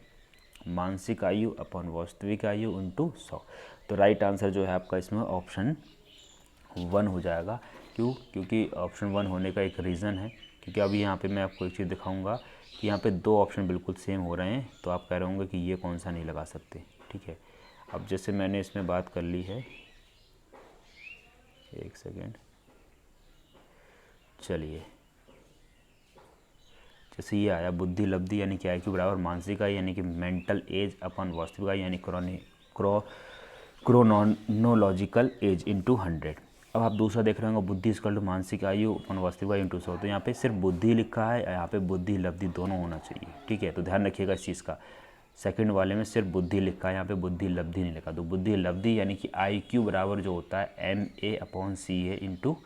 [SPEAKER 1] मानसिक आयु अपॉन वास्तविक आयु इंटू 100। तो राइट आंसर जो है आपका इसमें ऑप्शन 1 हो जाएगा। क्यों? क्योंकि ऑप्शन 1 होने का एक रीज़न है, क्योंकि अभी यहाँ पे मैं आपको एक चीज़ दिखाऊंगा कि यहाँ पे 2 ऑप्शन बिल्कुल सेम हो रहे हैं, तो आप कह रहे होंगे कि ये कौन सा नहीं लगा सकते। ठीक है। अब जैसे मैंने इसमें बात कर ली है, एक सेकेंड, चलिए, जैसे ये आया बुद्धि लब्धि यानी कि आईक्यू बराबर मानसिक आयु यानी कि मेंटल एज अपन वास्तविक आयु यानी क्रोनोलॉजिकल एज इंटू 100। अब आप दूसरा देख रहे होंगे बुद्धि इक्वल टू मानसिक आयु अपन वास्तविक आयु इंटू 100। तो यहाँ पे सिर्फ बुद्धि लिखा है, यहाँ पे बुद्धि लब्धि दोनों होना चाहिए। ठीक है। तो ध्यान रखिएगा इस चीज़ का। सेकंड वाले में सिर्फ बुद्धि लिखा है, यहाँ पे बुद्धि लब्धि नहीं लिखा। तो बुद्धि लब्धि यानी कि आईक्यू बराबर जो होता है MA/CA इंटू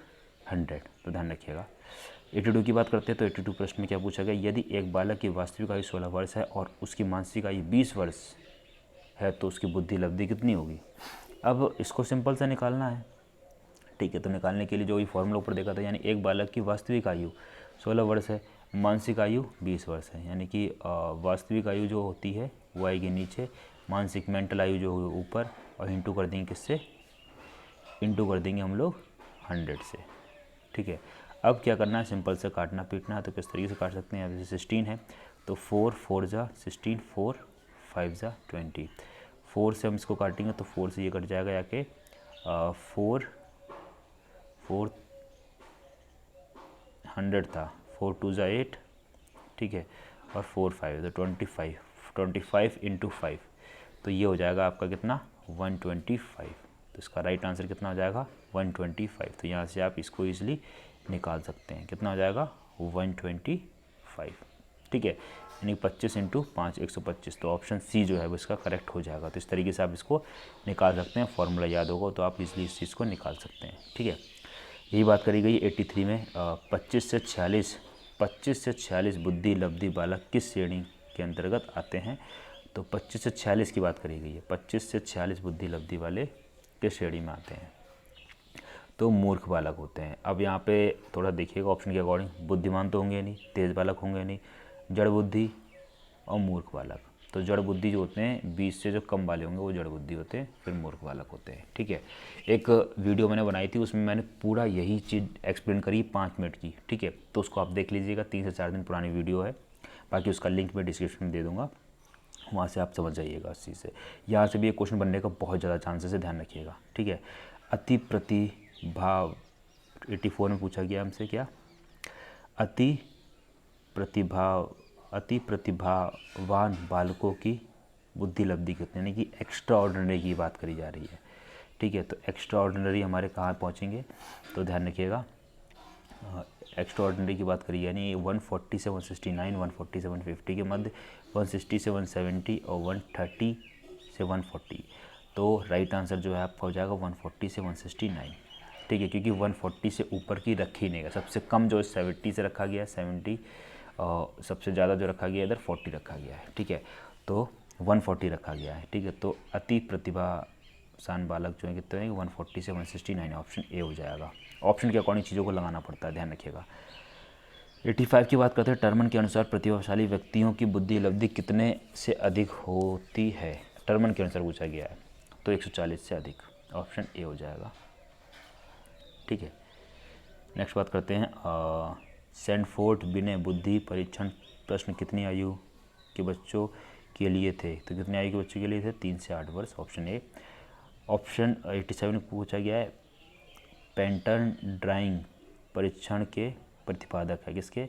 [SPEAKER 1] 100। तो ध्यान रखिएगा। 82 की बात करते हैं। तो 82 प्रश्न में क्या पूछा गया? यदि एक बालक की वास्तविक आयु 16 वर्ष है और उसकी मानसिक आयु 20 वर्ष है तो उसकी बुद्धि लब्धि कितनी होगी? अब इसको सिंपल से निकालना है। ठीक है। तो निकालने के लिए जो भी फॉर्मूला ऊपर देखा था, यानी एक बालक की वास्तविक आयु 16 वर्ष है, मानसिक आयु 20 वर्ष है, यानी कि वास्तविक आयु जो होती है वो आएगी नीचे, मानसिक मेंटल आयु जो है ऊपर, और इंटू कर देंगे किससे, इंटू कर देंगे हम लोग 100 से। ठीक है। अब क्या करना है, सिंपल से काटना पीटना है। तो किस तरीके से काट सकते हैं, यहाँ पे 16 है तो 4 4 जा 16, 4 5 जा 20, 4 से हम इसको काटेंगे तो 4 से ये कट जाएगा, या कि 4 400 था, 4 2 जा 8, ठीक है, और 4 5 तो 25 इंटू 5, तो ये हो जाएगा आपका कितना 125। तो इसका राइट आंसर कितना हो जाएगा 125। तो यहाँ से आप इसको ईजिली निकाल सकते हैं, कितना हो जाएगा 125। ठीक है, यानी 25 इंटू 5 125। तो ऑप्शन सी जो है वो इसका करेक्ट हो जाएगा। तो इस तरीके से आप इसको निकाल सकते हैं, फॉर्मूला याद होगा तो आप इजीली इस चीज़ को निकाल सकते हैं। ठीक है, यही बात करी गई 83 में। 25 से 46 बुद्धि लब्धि बालक किस श्रेणी के अंतर्गत आते हैं। तो 25 से 46 की बात करी गई है, 25 से 46 बुद्धि लब्धि वाले किस श्रेणी में आते हैं, तो मूर्ख बालक होते हैं। अब यहाँ पे थोड़ा देखिएगा ऑप्शन के अकॉर्डिंग, बुद्धिमान तो होंगे नहीं, तेज बालक होंगे नहीं, जड़ बुद्धि और मूर्ख बालक। तो जड़ बुद्धि जो होते हैं 20 से जो कम वाले होंगे वो जड़ बुद्धि होते हैं, फिर मूर्ख बालक होते हैं। ठीक है, एक वीडियो मैंने बनाई थी, उसमें मैंने पूरा यही चीज़ एक्सप्लेन करी 5 मिनट की। ठीक है, तो उसको आप देख लीजिएगा, 3 से 4 दिन पुरानी वीडियो है, बाकी उसका लिंक मैं डिस्क्रिप्शन में दे दूँगा, वहाँ से आप समझ जाइएगा उस चीज़ से। यहाँ से भी एक क्वेश्चन बनने का बहुत ज़्यादा चांसेस है, ध्यान रखिएगा। ठीक है, अति प्रतिभा 84 में पूछा गया हमसे, क्या अति प्रतिभावान बालकों की बुद्धि लब्धि कितनी, यानी कि एक्स्ट्रा ऑर्डिनरी की बात करी जा रही है। ठीक है, तो एक्स्ट्रा ऑर्डिनरी हमारे कहाँ पहुँचेंगे, तो ध्यान रखिएगा, एक्स्ट्रा ऑर्डिनरी की बात करिए, यानी 140 से 169, 140 से 150 के मध्य, 160 से 170 और 130 से 140। तो राइट आंसर जो है आपका हो जाएगा 140 से 169। ठीक है, क्योंकि 140 से ऊपर की रखी ही नहीं है, सबसे कम जो 70 से रखा गया है 70, और सबसे ज़्यादा जो रखा गया है इधर 40 रखा गया है। ठीक है, तो 140 रखा गया है। ठीक है, तो अति प्रतिभाशान बालक जो है कितने हैं, 140 से 169, ऑप्शन ए हो जाएगा। ऑप्शन के अकॉर्डिंग चीज़ों को लगाना पड़ता है, ध्यान रखिएगा। 85 की बात करते हैं, टर्मन के अनुसार प्रतिभाशाली व्यक्तियों की बुद्धि लब्धि कितने से अधिक होती है, टर्मन के अनुसार पूछा गया है, तो 140 से अधिक, ऑप्शन ए हो जाएगा। ठीक है, नेक्स्ट बात करते हैं, सैनफोर्ड बिने बुद्धि परीक्षण प्रश्न कितनी आयु के बच्चों के लिए थे, तो कितनी आयु के बच्चों के लिए थे, 3 से 8 वर्ष, ऑप्शन ए। ऑप्शन 87 में पूछा गया है, पैटर्न ड्राइंग परीक्षण के प्रतिपादक है, किसके,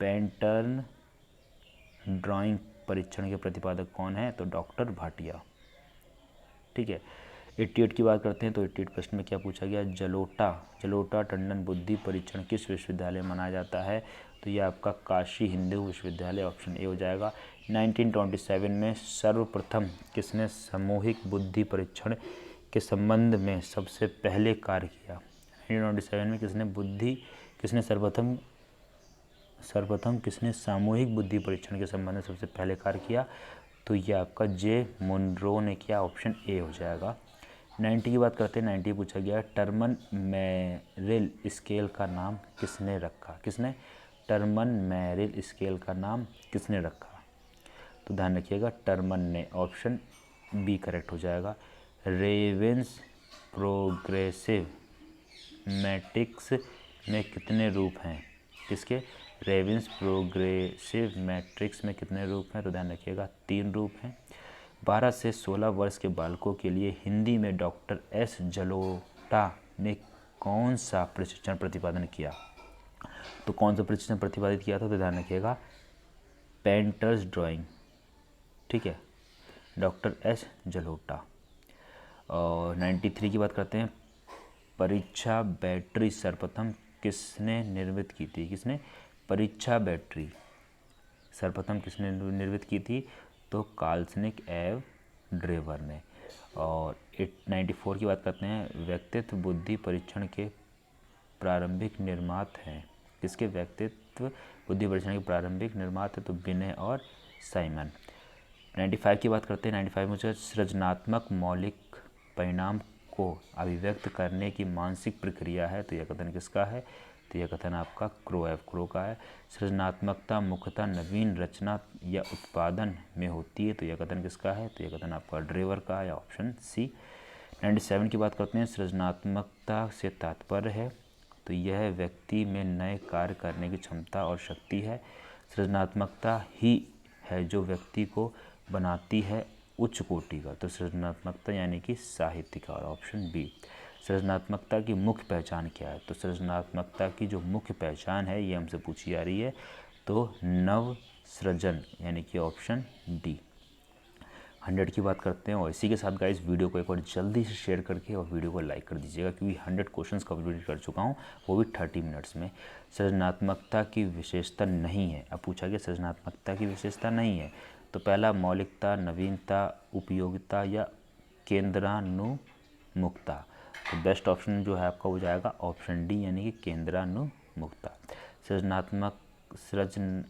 [SPEAKER 1] पैटर्न ड्राइंग परीक्षण के प्रतिपादक कौन है, तो डॉक्टर भाटिया। ठीक है, 88 की बात करते हैं, तो 88 प्रश्न में क्या पूछा गया, जलोटा टंडन बुद्धि परीक्षण किस विश्वविद्यालय में मनाया जाता है, तो ये आपका काशी हिंदू विश्वविद्यालय, ऑप्शन ए हो जाएगा। 1927 में सर्वप्रथम किसने सामूहिक बुद्धि परीक्षण के संबंध में सबसे पहले कार्य किया, 1927 में किसने सर्वप्रथम किसने सामूहिक बुद्धि परीक्षण के संबंध में सबसे पहले कार्य किया, तो ये आपका जे मुनरो ने किया, ऑप्शन ए हो जाएगा। 90 की बात करते हैं, 90 पूछा गया, टर्मन मैरिल स्केल का नाम किसने रखा, टर्मन मैरिल स्केल का नाम किसने रखा, तो ध्यान रखिएगा टर्मन ने, ऑप्शन बी करेक्ट हो जाएगा। रेवेंस प्रोग्रेसिव मैट्रिक्स में कितने रूप हैं, किसके, रेवेंस प्रोग्रेसिव मैट्रिक्स में कितने रूप हैं, तो ध्यान रखिएगा 3 रूप हैं। 12 से 16 वर्ष के बालकों के लिए हिंदी में डॉक्टर एस जलोटा ने कौन सा प्रशिक्षण प्रतिपादन किया, तो कौन सा प्रशिक्षण प्रतिपादित किया था, तो ध्यान रखिएगा पेंटर्स ड्राइंग। ठीक है, डॉक्टर एस जलोटा। और 93 की बात करते हैं, परीक्षा बैटरी सर्वप्रथम किसने निर्मित की थी, परीक्षा बैटरी सर्वप्रथम किसने निर्मित की थी, तो कार्लसनिक एव ड्रेवर ने। और 94 की बात करते हैं, व्यक्तित्व बुद्धि परीक्षण के प्रारंभिक निर्माता हैं, किसके, व्यक्तित्व बुद्धि परीक्षण के प्रारंभिक निर्माता तो बिने और साइमन। 95 की बात करते हैं, 95 में सृजनात्मक मौलिक परिणाम को अभिव्यक्त करने की मानसिक प्रक्रिया है, तो यह कथन किसका है? तो यह कथन आपका क्रो का है। सृजनात्मकता मुख्यतः नवीन रचना या उत्पादन में होती है, तो यह कथन किसका है? तो यह कथन आपका ड्रेवर का है, ऑप्शन सी। 97 की बात करते हैं। सृजनात्मकता से तात्पर्य है, तो यह व्यक्ति में नए कार्य करने की क्षमता और शक्ति है। सृजनात्मकता ही है जो व्यक्ति को बनाती है उच्च कोटि का, तो सृजनात्मकता यानी कि साहित्यकार, ऑप्शन बी। सृजनात्मकता की मुख्य पहचान क्या है? तो सृजनात्मकता की जो मुख्य पहचान है ये हमसे पूछी जा रही है, तो नव सृजन यानी कि ऑप्शन डी। 100 की बात करते हैं और इसी के साथ गाइस वीडियो को एक बार जल्दी से शेयर करके और वीडियो को लाइक कर दीजिएगा, क्योंकि 100 क्वेश्चंस कंप्लीट कर चुका हूँ, वो भी 30 मिनट्स में। सृजनात्मकता की विशेषता नहीं है। अब पूछा गया सृजनात्मकता की विशेषता नहीं है, तो पहला मौलिकता, नवीनता, उपयोगिता या केंद्रानुमुखता। तो बेस्ट ऑप्शन जो है आपका हो जाएगा ऑप्शन डी यानी कि केंद्रानुमुखता।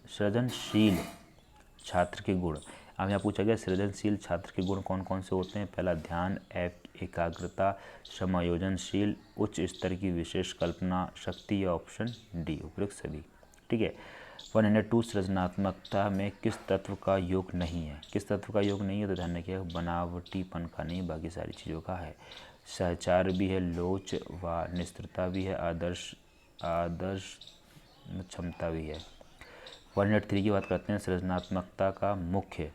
[SPEAKER 1] सृजनशील छात्र के गुण। अब यहाँ पूछा गया सृजनशील छात्र के गुण कौन कौन से होते हैं? पहला ध्यान, एकाग्रता, समायोजनशील, उच्च स्तर की विशेष कल्पना शक्ति, या ऑप्शन डी उपयुक्त सभी। ठीक है। 102 सृजनात्मकता में किस तत्व का योग नहीं है? किस तत्व का योग नहीं है? तो ध्यान रखिएगा बनावटीपन का नहीं, बाकी सारी चीज़ों का है। सहचार भी है, लोच व निस्त्रता भी है, आदर्श क्षमता भी है। 103 की बात करते हैं। सृजनात्मकता का मुख्य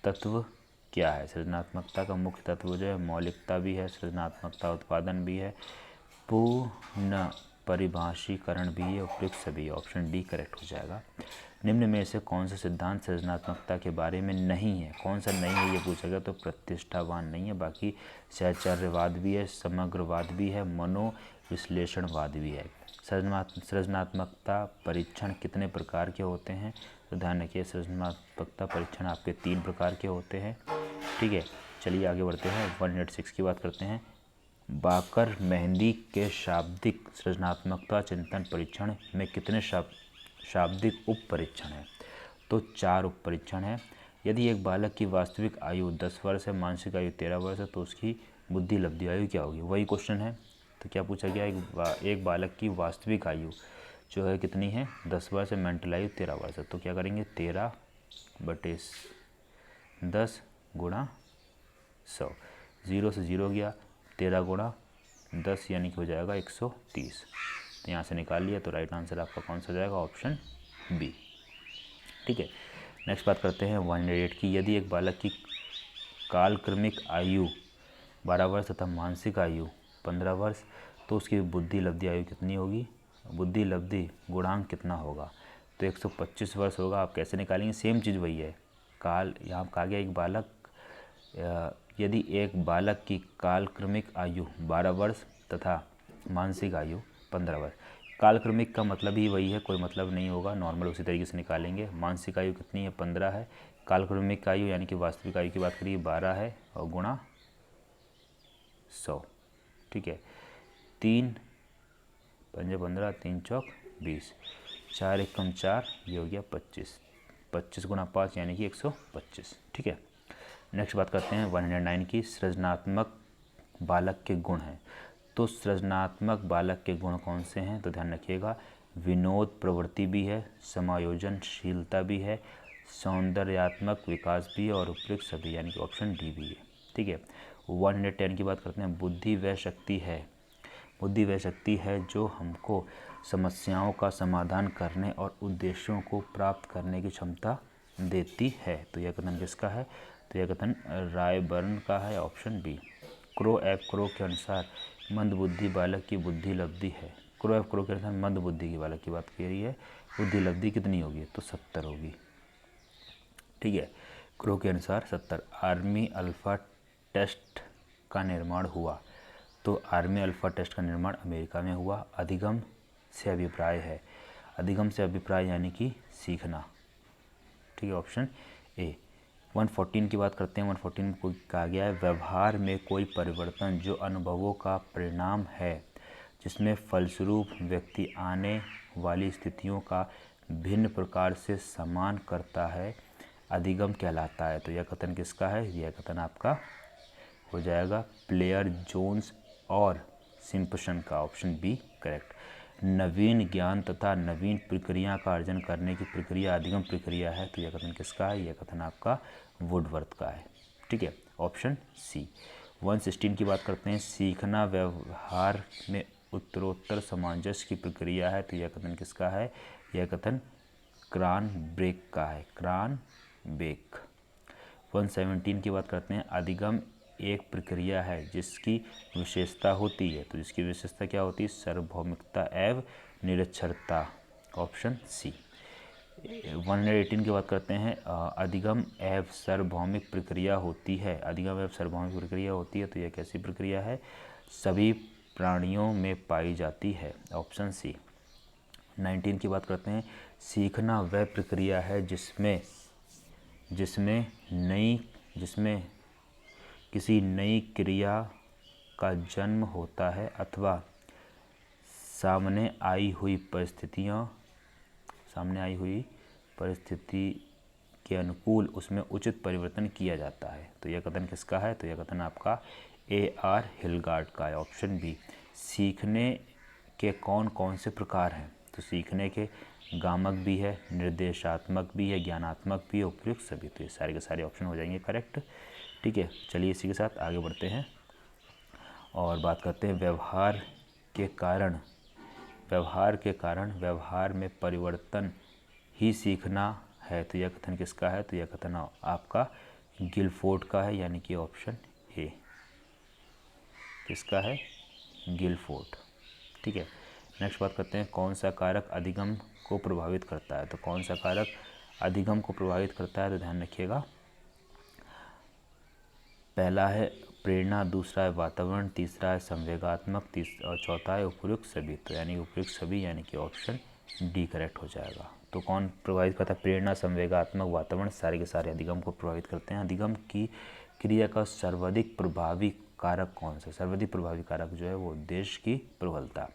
[SPEAKER 1] तत्व क्या है? सृजनात्मकता का मुख्य तत्व जो है मौलिकता भी है, सृजनात्मकता उत्पादन भी है, पुनः परिभाषीकरण भी है, उपयुक्त सभी, ऑप्शन डी करेक्ट हो जाएगा। निम्न में से कौन सा सिद्धांत सृजनात्मकता के बारे में नहीं है? कौन सा नहीं है ये पूछा गया, तो प्रतिष्ठावान नहीं है, बाकी सहचर्यवाद भी है, समग्रवाद भी है, मनोविश्लेषणवाद भी है। सृजनात्मकता परीक्षण कितने प्रकार के होते हैं? तो ध्यान रखिए सृजनात्मकता परीक्षण आपके 3 प्रकार के होते हैं। ठीक है, चलिए आगे बढ़ते हैं। 106 की बात करते हैं। बाकर मेहंदी के शाब्दिक सृजनात्मकता चिंतन परीक्षण में कितने शाब्दिक उप परीक्षण हैं? तो 4 उप परीक्षण हैं। यदि एक बालक की वास्तविक आयु 10 वर्ष है, मानसिक आयु 13 वर्ष है, तो उसकी बुद्धि लब्धि आयु क्या होगी? वही क्वेश्चन है। तो क्या पूछा गया? एक बालक की वास्तविक आयु जो है कितनी है? 10 वर्ष है, मेंटल आयु 13 वर्ष है, तो क्या करेंगे 13/10 गुणा 100, 0 से 0 गया, 13 गुणा 10 यानी कि हो जाएगा 130। तो यहाँ से निकाल लिया, तो राइट आंसर आपका कौन सा हो जाएगा? Option B. ठीक है, नेक्स्ट बात करते हैं 108 की। यदि एक बालक की कालक्रमिक आयु 12 वर्ष तथा मानसिक आयु 15 वर्ष, तो उसकी बुद्धि लब्धि आयु कितनी होगी? बुद्धि लब्धि गुणांक कितना होगा? तो 125 वर्ष होगा। आप कैसे निकालेंगे? सेम चीज़ वही है। यहाँ कहा गया एक बालक, यदि एक बालक की कालक्रमिक आयु 12 वर्ष तथा मानसिक आयु 15 वर्ष। कालक्रमिक का मतलब ही वही है, कोई मतलब नहीं होगा, नॉर्मल उसी तरीके से निकालेंगे। मानसिक आयु कितनी है? 15 है। कालक्रमिक आयु यानी कि वास्तविक आयु की बात करिए 12 है, और गुणा 100। ठीक है, 3 पंजे 15, 3 चौक 20, 4 एकम 4, ये हो गया 25, 25 गुणा 5 यानी कि 125। ठीक है, नेक्स्ट बात करते हैं 109 की। सृजनात्मक बालक के गुण हैं। तो सृजनात्मक बालक के गुण कौन से हैं? तो ध्यान रखिएगा, विनोद प्रवृत्ति भी है, समायोजनशीलता भी है, सौंदर्यात्मक विकास भी है, और उपयुक्त सभी यानी कि ऑप्शन डी भी है। ठीक है, 110 की बात करते हैं। बुद्धि वह शक्ति है, बुद्धि वह शक्ति है जो हमको समस्याओं का समाधान करने और उद्देश्यों को प्राप्त करने की क्षमता देती है। तो यह कथन किसका है? तो यह कथन रायबर्न का है, ऑप्शन बी। क्रो के अनुसार मंदबुद्धि बालक की बुद्धि लब्धि है। क्रो के अनुसार मंदबुद्धि की बालक की बात की रही है, बुद्धि लब्धि कितनी होगी? तो 70 होगी। ठीक है, क्रो के अनुसार 70। आर्मी अल्फा टेस्ट का निर्माण हुआ, तो आर्मी अल्फा टेस्ट का निर्माण अमेरिका में हुआ। अधिगम से अभिप्राय है, अधिगम से अभिप्राय यानी कि सीखना। ठीक है, ऑप्शन ए। 114 की बात करते हैं। 114 में कोई कहा गया है, व्यवहार में कोई परिवर्तन जो अनुभवों का परिणाम है, जिसमें फलस्वरूप व्यक्ति आने वाली स्थितियों का भिन्न प्रकार से सम्मान करता है, अधिगम कहलाता है। तो यह कथन किसका है? यह कथन आपका हो जाएगा प्लेयर जोन्स और सिम्पसन का, ऑप्शन बी करेक्ट। नवीन ज्ञान तथा नवीन प्रक्रिया का अर्जन करने की प्रक्रिया अधिगम प्रक्रिया है, तो यह कथन किसका है? यह कथन आपका वुडवर्थ का है। ठीक है, ऑप्शन सी। 116 की बात करते हैं, सीखना व्यवहार में उत्तरोत्तर सामंजस्य की प्रक्रिया है, तो यह कथन किसका है? यह कथन क्रॉनबेक का है, क्रॉनबेक। 117 की बात करते हैं, अधिगम एक प्रक्रिया है जिसकी विशेषता होती है, तो इसकी विशेषता क्या होती है? सार्वभौमिकता एवं निरक्षरता, ऑप्शन सी। 118 की बात करते हैं, अधिगम एवं सार्वभौमिक प्रक्रिया होती है, अधिगम एवं सार्वभौमिक प्रक्रिया होती है, तो यह कैसी प्रक्रिया है? सभी प्राणियों में पाई जाती है, ऑप्शन सी। 19 की बात करते हैं, सीखना वह प्रक्रिया है जिसमें किसी नई क्रिया का जन्म होता है अथवा सामने आई हुई परिस्थिति के अनुकूल उसमें उचित परिवर्तन किया जाता है, तो यह कथन किसका है? तो यह कथन आपका A.R. हिलगार्ड का है, ऑप्शन बी। सीखने के कौन कौन से प्रकार हैं? तो सीखने के गामक भी है, निर्देशात्मक भी है, ज्ञानात्मक भी है, उपयुक्त सभी, तो ये सारे के सारे ऑप्शन हो जाएंगे करेक्ट। ठीक है, चलिए इसी के साथ आगे बढ़ते हैं और बात करते हैं व्यवहार के कारण व्यवहार में परिवर्तन ही सीखना है, तो यह कथन किसका है? तो यह कथन आपका गिलफोर्ड का है, यानी कि ऑप्शन ए। किसका है? गिलफोर्ड। ठीक है, नेक्स्ट बात करते हैं, कौन सा कारक अधिगम को प्रभावित करता है? तो कौन सा कारक अधिगम को प्रभावित करता है? तो ध्यान रखिएगा, पहला है प्रेरणा, दूसरा है वातावरण, तीसरा है संवेगात्मक, और चौथा है उपयुक्त सभी, तो यानी उपयुक्त सभी, यानी कि ऑप्शन डी करेक्ट हो जाएगा। तो कौन प्रभावित करता है? प्रेरणा, संवेगात्मक, वातावरण, सारे के सारे अधिगम को प्रभावित करते हैं। अधिगम की क्रिया का सर्वाधिक प्रभावी कारक कौन सा? सर्वाधिक प्रभावी कारक जो है वो उद्देश्य की प्रबलता।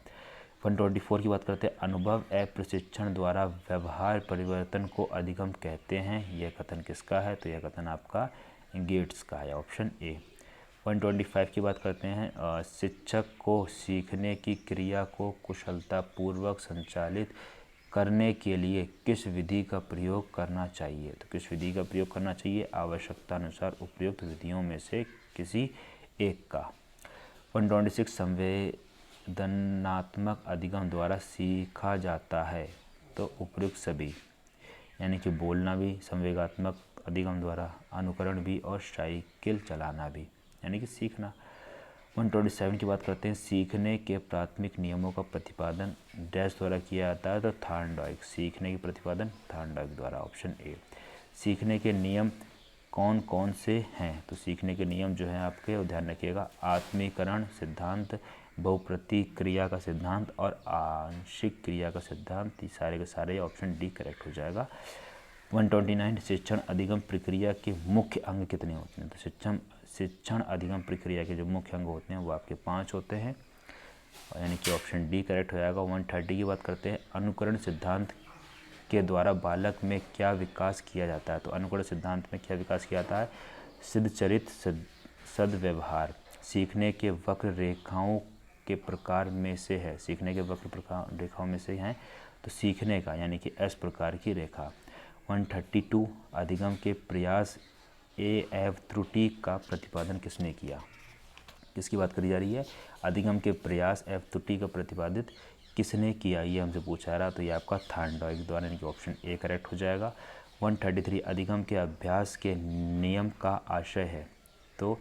[SPEAKER 1] 124 की बात करते हैं, अनुभव एवं प्रशिक्षण द्वारा व्यवहार परिवर्तन को अधिगम कहते हैं, यह कथन किसका है? तो यह कथन आपका गेट्स का है, ऑप्शन ए। 125 की बात करते हैं, शिक्षक को सीखने की क्रिया को कुशलतापूर्वक संचालित करने के लिए किस विधि का प्रयोग करना चाहिए? तो किस विधि का प्रयोग करना चाहिए? आवश्यकता अनुसार उपयुक्त विधियों में से किसी एक का। 126 संवेदनात्मक अधिगम द्वारा सीखा जाता है, तो उपयुक्त सभी, यानी कि बोलना भी संवेगात्मक अधिगम द्वारा, अनुकरण भी, और साइकिल चलाना भी, यानी कि सीखना। 127 की बात करते हैं, सीखने के प्राथमिक नियमों का प्रतिपादन डैश द्वारा किया जाता है, तो थॉर्नडाइक, सीखने के प्रतिपादन थॉर्नडाइक द्वारा, ऑप्शन ए। सीखने के नियम कौन कौन से हैं? तो सीखने के नियम जो हैं आपके, ध्यान रखिएगा, आत्मीकरण सिद्धांत, बहुप्रतिक्रिया का सिद्धांत और आंशिक क्रिया का सिद्धांत, ये सारे के सारे ऑप्शन डी करेक्ट हो जाएगा। 129 शिक्षण अधिगम प्रक्रिया के मुख्य अंग कितने होते हैं? तो शिक्षण अधिगम प्रक्रिया के जो मुख्य अंग होते हैं वो आपके 5 होते हैं, यानी कि ऑप्शन डी करेक्ट हो जाएगा। 130 की बात करते हैं, अनुकरण सिद्धांत के द्वारा बालक में क्या विकास किया जाता है? तो अनुकरण सिद्धांत में क्या विकास किया जाता है? सिद्धचरित, सद्व्यवहार, सीखने के वक्र रेखाओं के प्रकार में से है, सीखने के वक्र रेखाओं में से हैं, तो सीखने का, यानी कि एस प्रकार की रेखा। 132 अधिगम के प्रयास एवं त्रुटि का प्रतिपादन किसने किया? किसकी बात करी जा रही है? अधिगम के प्रयास एवं त्रुटि का प्रतिपादित किसने किया, ये हमसे पूछा रहा, तो ये आपका थॉर्नडाइक द्वारा, यानी कि ऑप्शन ए करेक्ट हो जाएगा। 133 अधिगम के अभ्यास के नियम का आशय है, तो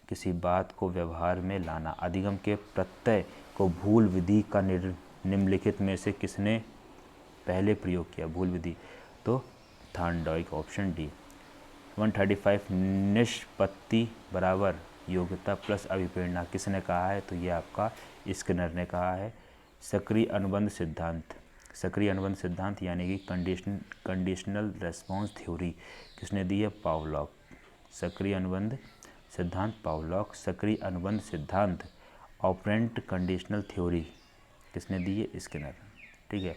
[SPEAKER 1] किसी बात को व्यवहार में लाना। अधिगम के प्रत्यय को भूल विधि का निम्नलिखित में से किसने पहले प्रयोग किया? भूल विधि, तो थॉर्नडाइक, ऑप्शन डी। 135 निष्पत्ति बराबर योग्यता प्लस अभिप्रेरणा किसने कहा है? तो ये आपका स्किनर ने कहा है। सक्रिय अनुबंध सिद्धांत, सक्रिय अनुबंध सिद्धांत यानी कि कंडीशनल रेस्पॉन्स थ्योरी किसने दी है? पावलॉक। सक्रिय अनुबंध सिद्धांत पावलॉक। सक्रिय अनुबंध सिद्धांत ऑपरेंट कंडीशनल थ्योरी किसने दी है? स्किनर। ठीक है,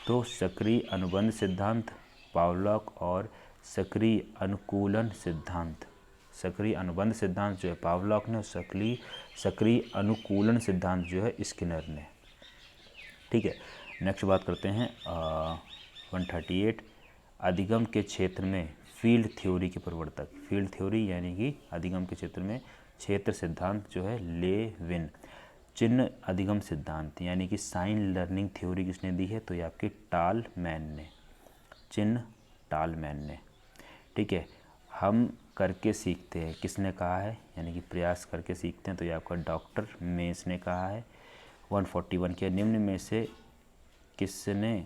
[SPEAKER 1] तो सक्रिय अनुबंध सिद्धांत पावलॉक और सक्रिय अनुकूलन सिद्धांत सक्रिय अनुबंध सिद्धांत जो है पावलॉक ने, और सक्रिय अनुकूलन सिद्धांत जो है स्किनर ने। ठीक है, नेक्स्ट बात करते हैं 138 अधिगम के क्षेत्र में फील्ड थ्योरी के प्रवर्तक। फील्ड थ्योरी यानी कि अधिगम के क्षेत्र में क्षेत्र सिद्धांत जो है लेविन। चिन्ह अधिगम सिद्धांत यानी कि साइन लर्निंग थ्योरी किसने दी है, तो ये आपके टालमैन ने, चिन्ह टालमैन ने। ठीक है, हम करके सीखते हैं किसने कहा है, यानी कि प्रयास करके सीखते हैं, तो ये आपका डॉक्टर मेस ने कहा है। 141 के निम्न में से किसने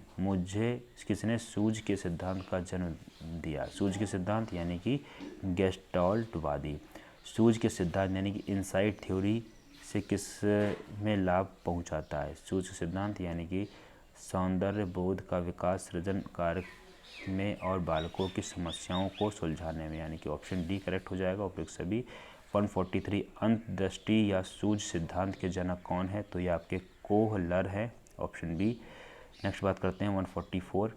[SPEAKER 1] सूझ के सिद्धांत का जन्म दिया। सूझ के सिद्धांत यानी कि गेस्टाल्टवादी। सूझ के सिद्धांत यानी कि इनसाइट थ्योरी से किस में लाभ पहुंचाता है। सूझ के सिद्धांत यानी कि सौंदर्य बोध का विकास सृजन कार्य में और बालकों की समस्याओं को सुलझाने में, यानी कि ऑप्शन डी करेक्ट हो जाएगा उपयुक्त सभी। 143 अंतर्दृष्टि या सूझ सिद्धांत के जनक कौन है, तो ये आपके कोहलर है, ऑप्शन बी। नेक्स्ट बात करते हैं 144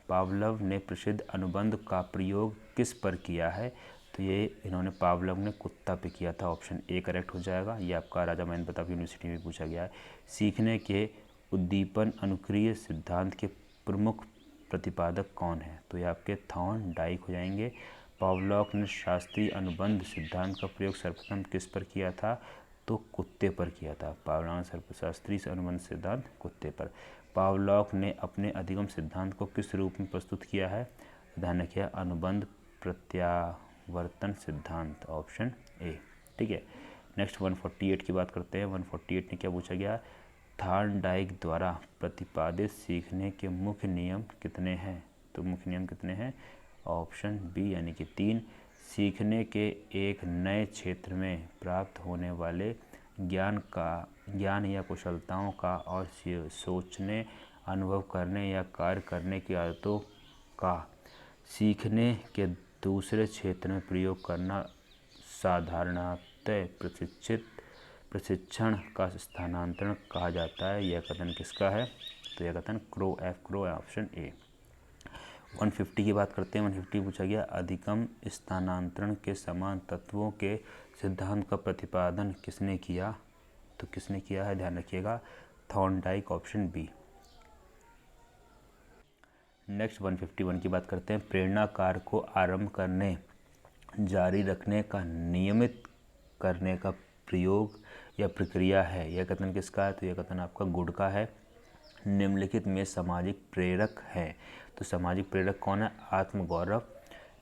[SPEAKER 1] पावलव ने प्रसिद्ध अनुबंध का प्रयोग किस पर किया है, तो ये इन्होंने पावलव ने कुत्ता पे किया था, ऑप्शन ए करेक्ट हो जाएगा। ये आपका राजा महेंद्र प्रताप यूनिवर्सिटी में पूछा गया है। सीखने के उद्दीपन अनुक्रिय सिद्धांत के प्रमुख प्रतिपादक कौन है, तो ये आपके थॉर्नडाइक हो जाएंगे। पावलॉक ने शास्त्रीय अनुबंध सिद्धांत का प्रयोग सर्वप्रथम किस पर किया था, तो कुत्ते पर किया था। पावलॉक ने शास्त्रीय अनुबंध सिद्धांत कुत्ते पर। पावलॉक ने अपने अधिगम सिद्धांत को किस रूप में प्रस्तुत किया है, ध्यान रखिए अनुबंध प्रत्यावर्तन सिद्धांत, ऑप्शन ए। ठीक है, नेक्स्ट 148 की बात करते हैं। 148 में क्या पूछा गया, थॉर्नडाइक द्वारा प्रतिपादित सीखने के मुख्य नियम कितने हैं, तो मुख्य नियम कितने हैं, ऑप्शन बी यानी कि 3। सीखने के एक नए क्षेत्र में प्राप्त होने वाले ज्ञान या कुशलताओं का और सोचने, अनुभव करने या कार्य करने की आदतों का सीखने के दूसरे क्षेत्र में प्रयोग करना साधारणतः प्रशिक्षण का स्थानांतरण कहा जाता है। यह कथन किसका है, तो यह कथन क्रो है, ऑप्शन ए। 150 की बात करते हैं। 150 पूछा गया अधिगम स्थानांतरण के समान तत्वों के सिद्धांत का प्रतिपादन किसने किया, तो किसने किया है, ध्यान रखिएगा थॉर्नडाइक, ऑप्शन बी। नेक्स्ट 151 की बात करते हैं। प्रेरणा कार्य को आरंभ करने, जारी रखने का नियमित करने का प्रयोग या प्रक्रिया है। यह कथन किसका है, तो यह कथन आपका गुड का है। निम्नलिखित में सामाजिक प्रेरक है, तो सामाजिक प्रेरक कौन है, आत्मगौरव।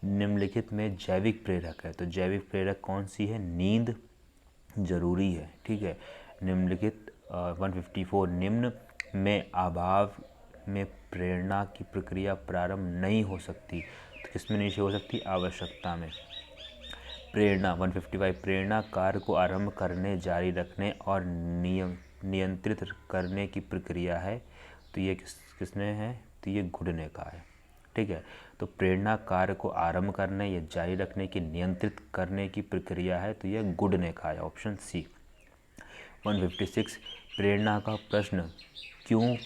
[SPEAKER 1] निम्नलिखित में जैविक प्रेरक है, तो जैविक प्रेरक कौन सी है, नींद जरूरी है। ठीक है, निम्नलिखित 154 निम्न में अभाव में प्रेरणा की प्रक्रिया प्रारंभ नहीं हो सकती, तो किसमें नहीं हो सकती, आवश्यकता में। प्रेरणा 155 प्रेरणा कार्य को आरंभ करने, जारी रखने और नियंत्रित करने की प्रक्रिया है, तो ये किसने है, तो ये गुड ने कहा है। ठीक है, तो प्रेरणा कार्य को आरंभ करने या जारी रखने की नियंत्रित करने की प्रक्रिया है, तो ये गुड ने कहा है, ऑप्शन सी। 156 प्रेरणा का प्रश्न क्यों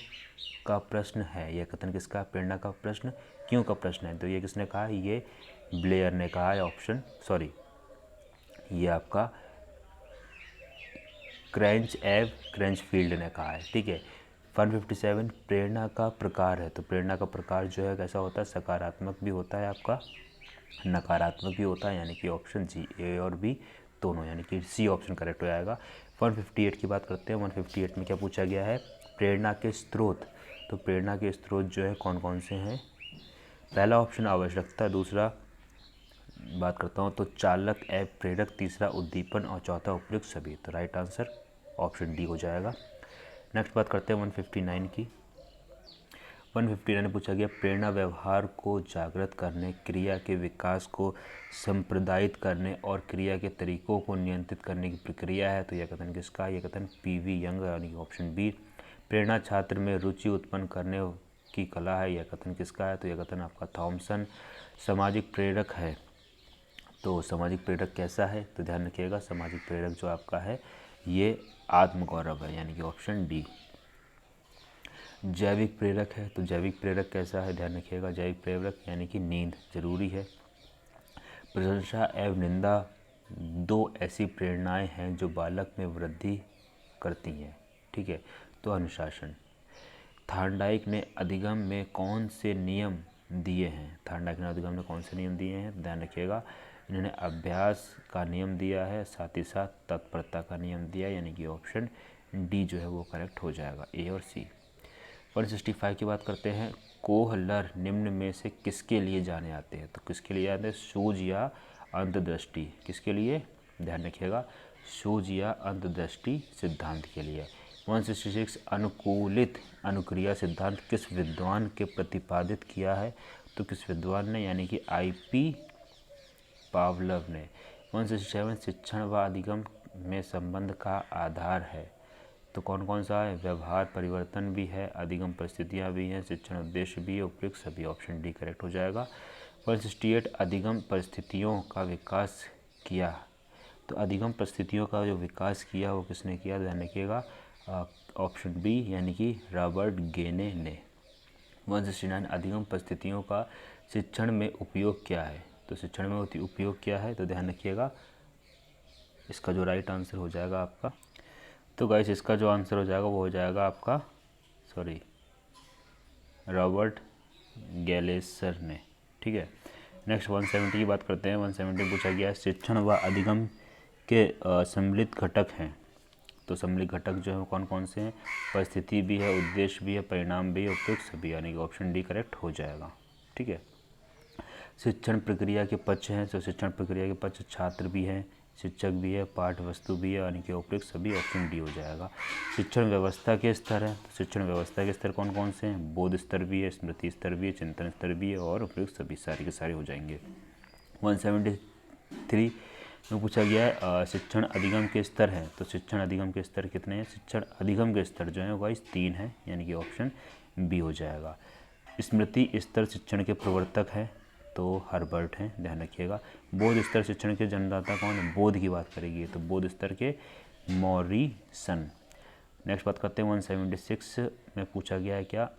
[SPEAKER 1] का प्रश्न है, यह कथन किसका, प्रेरणा का प्रश्न क्यों का प्रश्न है, तो ये किसने कहा, ये ब्लेयर ने कहा है, ऑप्शन सॉरी ये आपका क्रंचफील्ड ने कहा है। ठीक है, 157 प्रेरणा का प्रकार है, तो प्रेरणा का प्रकार जो है कैसा होता है, सकारात्मक भी होता है, आपका नकारात्मक भी होता है, यानी कि ऑप्शन जी, ए और बी दोनों, यानी कि सी ऑप्शन करेक्ट हो जाएगा। 158 की बात करते हैं। 158 में क्या पूछा गया है, प्रेरणा के स्रोत, तो प्रेरणा के स्रोत जो है कौन कौन से हैं, पहला ऑप्शन आवश्यकता, दूसरा बात करता हूँ तो चालक एवं प्रेरक, तीसरा उद्दीपन और चौथा उपयुक्त सभी, तो राइट आंसर ऑप्शन डी हो जाएगा। नेक्स्ट बात करते हैं 159 की। 159 में पूछा गया प्रेरणा व्यवहार को जागृत करने, क्रिया के विकास को संप्रदायित करने और क्रिया के तरीकों को नियंत्रित करने की प्रक्रिया है, तो यह कथन किसका, यह कथन पीवी यंग यानी ऑप्शन बी। प्रेरणा छात्र में रुचि उत्पन्न करने की कला है, यह कथन किसका है, तो यह कथन आपका थॉमसन। सामाजिक प्रेरक है, तो सामाजिक प्रेरक कैसा है, तो ध्यान रखिएगा सामाजिक प्रेरक जो आपका है ये आत्मगौरव है, यानी कि ऑप्शन डी। जैविक प्रेरक है, तो जैविक प्रेरक कैसा है, ध्यान रखिएगा। जैविक प्रेरक यानी कि नींद जरूरी है। प्रशंसा एवं निंदा दो ऐसी प्रेरणाएं हैं जो बालक में वृद्धि करती हैं, ठीक है। तो अनुशासन। थार्नडाइक ने अधिगम में कौन से नियम दिए हैं, थार्नडाइक ने अधिगम में कौन से नियम दिए हैं, ध्यान रखिएगा। इन्होंने अभ्यास का नियम दिया है, साथ ही साथ तत्परता का नियम दिया है, यानी कि ऑप्शन डी जो है वो करेक्ट हो जाएगा, ए और सी। 165 की बात करते हैं। कोहलर निम्न में से किसके लिए जाने आते हैं, तो किसके लिए आते हैं, सूझ या अंतर्दृष्टि, किसके लिए, ध्यान रखिएगा, सूझ या अंतर्दृष्टि सिद्धांत के लिए। 166 अनुकूलित अनुक्रिया सिद्धांत किस विद्वान के प्रतिपादित किया है, तो किस विद्वान ने, यानी कि IP पावलव ने। 167 शिक्षण व अधिगम में संबंध का आधार है, तो कौन कौन सा है, व्यवहार परिवर्तन भी है, अधिगम परिस्थितियाँ भी हैं, शिक्षण उद्देश्य भी है, उपयुक्त सभी, ऑप्शन डी करेक्ट हो जाएगा। 168 अधिगम परिस्थितियों का विकास किया, तो अधिगम परिस्थितियों का जो विकास किया वो किसने किया, ध्यान रखिएगा, ऑप्शन बी यानी कि रॉबर्ट गेने ने। 169 अधिगम परिस्थितियों का शिक्षण में उपयोग क्या है, तो शिक्षण में उपयोग क्या है, तो ध्यान रखिएगा, इसका जो राइट आंसर हो जाएगा आपका, तो गाइस इसका जो आंसर हो जाएगा वो हो जाएगा आपका, रॉबर्ट गैलेसर ने, ठीक है। नेक्स्ट 170 की बात करते हैं। 170 पूछा गया है शिक्षण व अधिगम के सम्मिलित घटक हैं, तो सम्मिलित घटक जो है कौन कौन से हैं, परिस्थिति भी है, उद्देश्य भी है, परिणाम भी है, उपयुक्त सभी, यानी कि ऑप्शन डी करेक्ट हो जाएगा, ठीक है। शिक्षण प्रक्रिया के पक्ष हैं, तो शिक्षण प्रक्रिया के पक्ष छात्र भी हैं, शिक्षक भी है, पाठ वस्तु भी है, यानी कि उपयुक्त सभी, ऑप्शन डी हो जाएगा। शिक्षण व्यवस्था के स्तर है, तो शिक्षण व्यवस्था के स्तर कौन कौन से हैं, बोध स्तर भी है, स्मृति स्तर भी है, चिंतन स्तर भी है, और उपयुक्त सभी, सारे के सारे हो जाएंगे। 173 में पूछा गया है शिक्षण अधिगम के स्तर हैं, तो शिक्षण अधिगम के स्तर कितने हैं, शिक्षण अधिगम के स्तर जो है वो 3 हैं, यानी कि ऑप्शन बी हो जाएगा। स्मृति स्तर शिक्षण के प्रवर्तक हैं, तो हर्बर्ट हैं, ध्यान रखिएगा। बोध स्तर शिक्षण के जन्मदाता कौन है, बोध की बात करेगी तो बोध स्तर के मॉरिसन। नेक्स्ट बात करते हैं 176 में पूछा गया है क्या,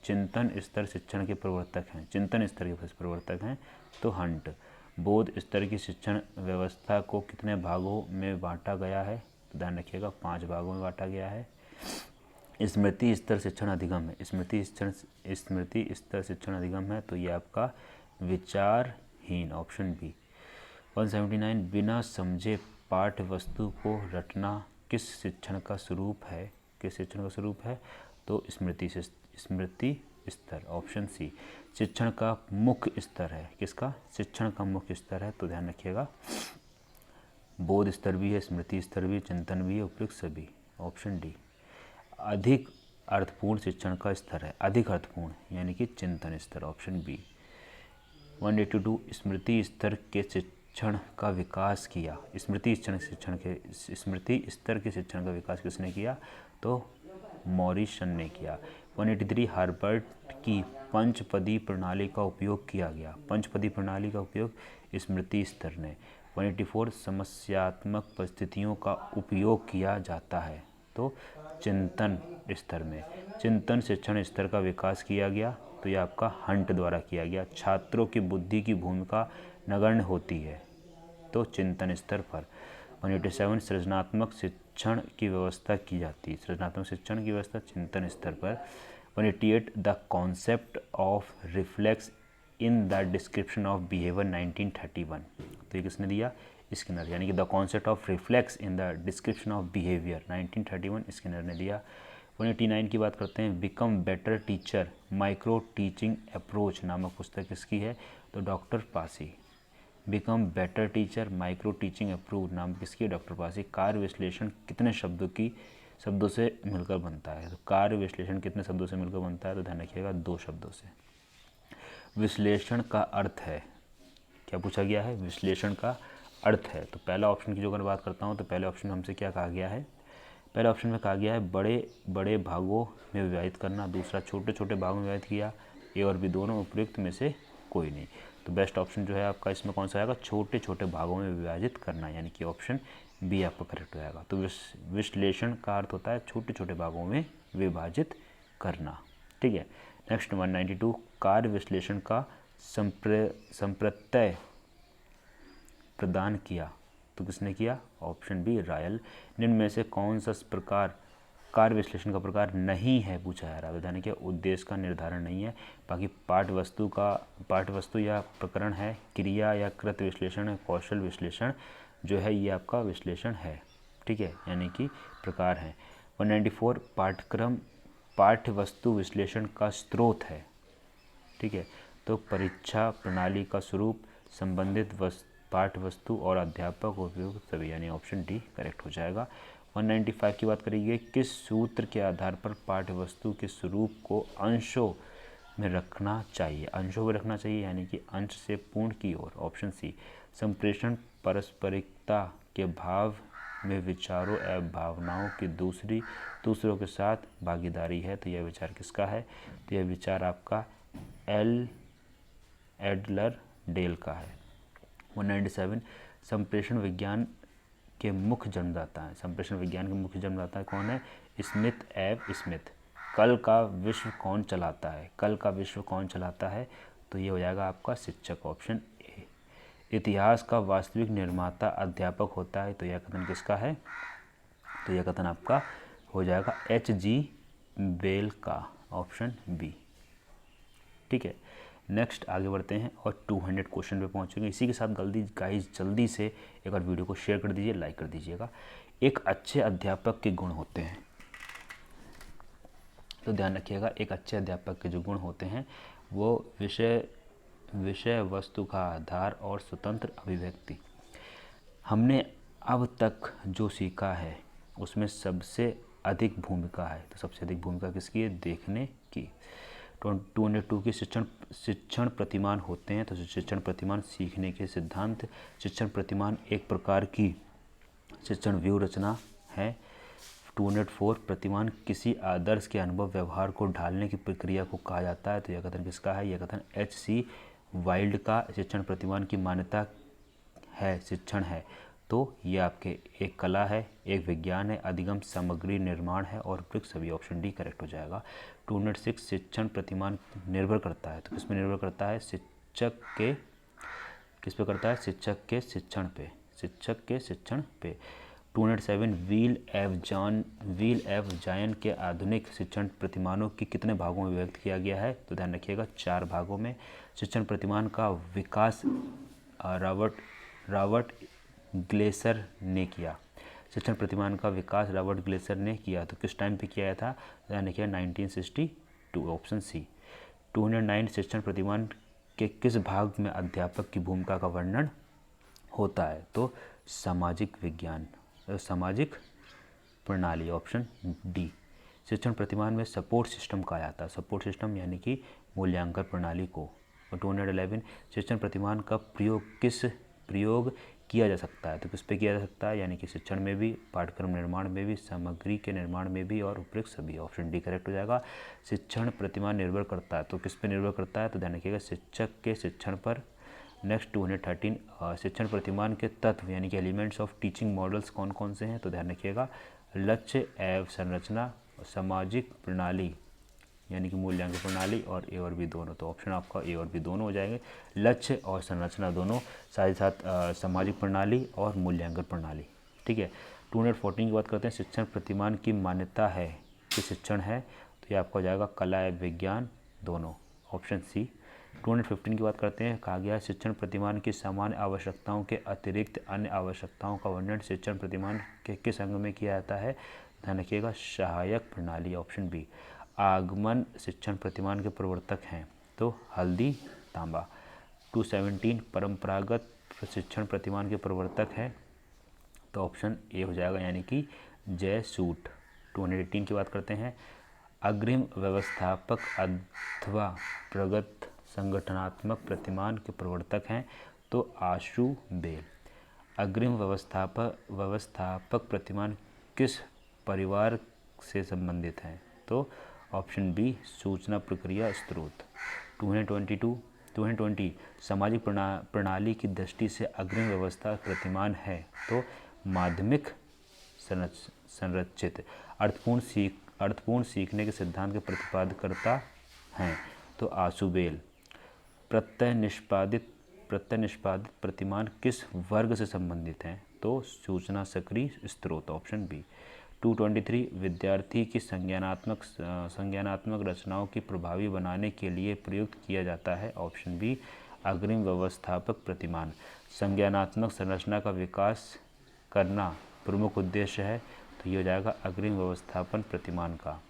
[SPEAKER 1] चिंतन स्तर शिक्षण के प्रवर्तक हैं, चिंतन स्तर के प्रवर्तक हैं, तो हंट। बोध स्तर की शिक्षण व्यवस्था को कितने भागों में बांटा गया है, तो ध्यान रखिएगा 5 भागों में बांटा गया है। स्मृति स्तर शिक्षण अधिगम है, स्मृति स्तर शिक्षण अधिगम है, तो ये आपका विचारहीन, ऑप्शन बी। 179 बिना समझे पाठ्य वस्तु को रटना किस शिक्षण का स्वरूप है, किस शिक्षण का स्वरूप है, तो स्मृति स्तर, ऑप्शन सी। शिक्षण का मुख्य स्तर है, किसका, शिक्षण का मुख्य स्तर है, तो ध्यान रखिएगा बोध स्तर भी है, स्मृति स्तर भी, चिंतन भी है, उपयुक्त सभी, ऑप्शन डी। अधिक अर्थपूर्ण शिक्षण का स्तर है, अधिक अर्थपूर्ण यानी कि चिंतन स्तर, ऑप्शन बी। 182 स्मृति स्तर के शिक्षण का विकास किया, स्मृति स्तर के शिक्षण का विकास किसने किया, तो मॉरिसन ने किया। 183 हार्वर्ड की पंचपदी प्रणाली का उपयोग किया गया, पंचपदी प्रणाली का उपयोग स्मृति स्तर ने। 184 समस्यात्मक परिस्थितियों का उपयोग किया जाता है, तो चिंतन स्तर में। चिंतन शिक्षण स्तर का विकास किया गया, तो यह आपका हंट द्वारा किया गया। छात्रों की बुद्धि की भूमिका नगण्य होती है, तो चिंतन स्तर पर। 187 सृजनात्मक शिक्षण की व्यवस्था की जाती है, सृजनात्मक शिक्षण की व्यवस्था चिंतन स्तर पर। 188 the concept of reflex in the description of behaviour 1931, तो ये किसने दिया, स्किनर, यानी कि the concept of reflex in the description of behaviour 1931 Skinner ने दिया। 189 की बात करते हैं। Become better teacher micro teaching approach नामक पुस्तक किसकी है, तो doctor Pasi. Become better teacher micro teaching approach नाम किसकी है, डॉक्टर पासी। कार्य विश्लेषण कितने शब्दों से मिलकर बनता है, तो कार्य विश्लेषण कितने शब्दों से मिलकर बनता है, तो ध्यान रखिएगा 2 शब्दों से। विश्लेषण का अर्थ है, क्या पूछा गया है, विश्लेषण का अर्थ है, तो पहला ऑप्शन की जो अगर बात करता हूँ तो पहले ऑप्शन में हमसे क्या कहा गया है, पहले ऑप्शन में कहा गया है बड़े बड़े भागों में विभाजित करना, दूसरा छोटे छोटे भागों में विभाजित किया, ए और बी दोनों उपयुक्त में से कोई नहीं, तो बेस्ट ऑप्शन जो है आपका इसमें कौन सा आएगा, छोटे छोटे भागों में विभाजित करना, यानी कि ऑप्शन बी आपका करेक्ट हो जाएगा। तो विश्लेषण का अर्थ होता है छोटे छोटे भागों में विभाजित करना। ठीक है। नेक्स्ट 192 कार्य विश्लेषण का संप्रत्यय प्रदान किया, तो किसने किया? Option B royal. निम्न में से कौन सा प्रकार कार्य विश्लेषण का प्रकार नहीं है पूछा जा रहा है। बताने के उद्देश्य का निर्धारण नहीं है। बाकी पाठ्यवस्तु या प्रकरण है, क्रिया या कृत विश्लेषण है, कौशल विश्लेषण जो है ये आपका विश्लेषण है। ठीक है, यानी कि प्रकार है। 194 पाठ्यवस्तु विश्लेषण का स्रोत है। ठीक है, तो परीक्षा प्रणाली का स्वरूप, संबंधित पाठ्यवस्तु और अध्यापक उपयोग सभी, यानी ऑप्शन डी करेक्ट हो जाएगा। 195 की बात करेंगे, किस सूत्र के आधार पर पाठ्यवस्तु के स्वरूप को अंशों में रखना चाहिए? अंशों में रखना चाहिए यानी कि अंश से पूर्ण की ओर, ऑप्शन सी। संप्रेषण पारस्परिकता के भाव में विचारों एवं भावनाओं की दूसरों के साथ भागीदारी है, तो यह विचार किसका है? तो यह विचार आपका एडलर डेल का है। 197 संप्रेषण विज्ञान के मुख्य जन्मदाता है। संप्रेषण विज्ञान के मुख्य जन्मदाता कौन है? स्मिथ एव स्मिथ। कल का विश्व कौन चलाता है? कल का विश्व कौन चलाता है? तो ये हो जाएगा आपका शिक्षक, ऑप्शन ए। इतिहास का वास्तविक निर्माता अध्यापक होता है, तो यह कथन किसका है? तो यह कथन आपका हो जाएगा H.G. वेल का, ऑप्शन बी। ठीक है, नेक्स्ट आगे बढ़ते हैं और 200 क्वेश्चन पे पहुंचेंगे। इसी के साथ जल्दी से एक बार वीडियो को शेयर कर दीजिए, लाइक कर दीजिएगा। एक अच्छे अध्यापक के गुण होते हैं, तो ध्यान रखिएगा, एक अच्छे अध्यापक के जो गुण होते हैं वो विषय वस्तु का आधार और स्वतंत्र अभिव्यक्ति। हमने अब तक जो सीखा है उसमें सबसे अधिक भूमिका है, तो सबसे अधिक भूमिका किसकी है? देखने की। 202 के शिक्षण प्रतिमान होते हैं, तो शिक्षण प्रतिमान सीखने के सिद्धांत। शिक्षण प्रतिमान एक प्रकार की शिक्षण व्यू रचना है। 204 प्रतिमान किसी आदर्श के अनुभव व्यवहार को ढालने की प्रक्रिया को कहा जाता है, तो यह कथन किसका है? यह कथन H.C. वाइल्ड का शिक्षण प्रतिमान की मान्यता है, शिक्षण है। तो ये आपके एक कला है, एक विज्ञान है, अधिगम सामग्री निर्माण है और उपयुक्त सभी, ऑप्शन डी करेक्ट हो जाएगा। 206 शिक्षण प्रतिमान निर्भर करता है, तो किस पे निर्भर करता है? शिक्षक के किस पे करता है? शिक्षक के शिक्षण पे, शिक्षक के शिक्षण पे। 207 व्हील एव जायन के आधुनिक शिक्षण प्रतिमानों की कितने भागों में व्यक्त किया गया है? तो ध्यान रखिएगा 4 भागों में। शिक्षण प्रतिमान का विकास रॉबर्ट ग्लेसर ने किया। शिक्षण प्रतिमान का विकास रॉबर्ट ग्लेसर ने किया, तो किस टाइम पे किया था? ध्यान रखिए 1962, ऑप्शन सी। 209 शिक्षण प्रतिमान के किस भाग में अध्यापक की भूमिका का वर्णन होता है? तो सामाजिक विज्ञान, सामाजिक प्रणाली, ऑप्शन डी। शिक्षण प्रतिमान में सपोर्ट सिस्टम कहा जाता है, सपोर्ट सिस्टम यानी कि मूल्यांकन प्रणाली को। 211 शिक्षण प्रतिमान का प्रयोग किया जा सकता है, तो किस पे किया जा सकता है? यानी कि शिक्षण में भी, पाठ्यक्रम निर्माण में भी, सामग्री के निर्माण में भी और उपयुक्त सभी, ऑप्शन डी करेक्ट हो जाएगा। शिक्षण प्रतिमान निर्भर करता है, तो किस पे निर्भर करता है? तो ध्यान रखिएगा शिक्षक के शिक्षण पर। नेक्स्ट 213 शिक्षण प्रतिमान के तत्व यानी कि एलिमेंट्स ऑफ टीचिंग मॉडल्स कौन कौन से हैं? तो ध्यान रखिएगा लक्ष्य एवं संरचना, सामाजिक प्रणाली यानी कि मूल्यांकन प्रणाली, और ए और बी दोनों, तो ऑप्शन आपका ए और बी दोनों हो जाएंगे। लक्ष्य और संरचना दोनों, साथ ही साथ सामाजिक प्रणाली और मूल्यांकन प्रणाली। ठीक है। 214 की बात करते हैं, शिक्षण प्रतिमान की मान्यता है कि शिक्षण है, तो ये आपका हो जाएगा कला एवं विज्ञान दोनों, ऑप्शन सी। 215 की बात करते हैं, कहा गया शिक्षण प्रतिमान की सामान्य आवश्यकताओं के अतिरिक्त अन्य आवश्यकताओं का वर्णन शिक्षण प्रतिमान के किस अंग में किया जाता है? ध्यान रखिएगा सहायक प्रणाली, ऑप्शन बी। आगमन शिक्षण प्रतिमान के प्रवर्तक हैं, तो हल्दी तांबा। 217 परंपरागत शिक्षण प्रतिमान के प्रवर्तक हैं, तो ऑप्शन ए हो जाएगा यानी कि जय सूट। 218 की बात करते हैं, अग्रिम व्यवस्थापक अथवा प्रगत संगठनात्मक प्रतिमान के प्रवर्तक हैं, तो आशु बेल। अग्रिम व्यवस्थापक प्रतिमान किस परिवार से संबंधित हैं? तो ऑप्शन बी सूचना प्रक्रिया स्रोत। 220 सामाजिक प्रणाली की दृष्टि से अग्रिम व्यवस्था प्रतिमान है, तो माध्यमिक संरचित। अर्थपूर्ण सीखने के सिद्धांत के प्रतिपादकर्ता हैं? तो आशुबेल। प्रत्यय निष्पादित प्रतिमान किस वर्ग से संबंधित हैं? तो सूचना सक्रिय स्रोत, ऑप्शन बी। 223 विद्यार्थी की संज्ञानात्मक रचनाओं की प्रभावी बनाने के लिए प्रयुक्त किया जाता है, ऑप्शन बी अग्रिम व्यवस्थापक प्रतिमान। संज्ञानात्मक संरचना का विकास करना प्रमुख उद्देश्य है, तो ये हो जाएगा अग्रिम व्यवस्थापन प्रतिमान का।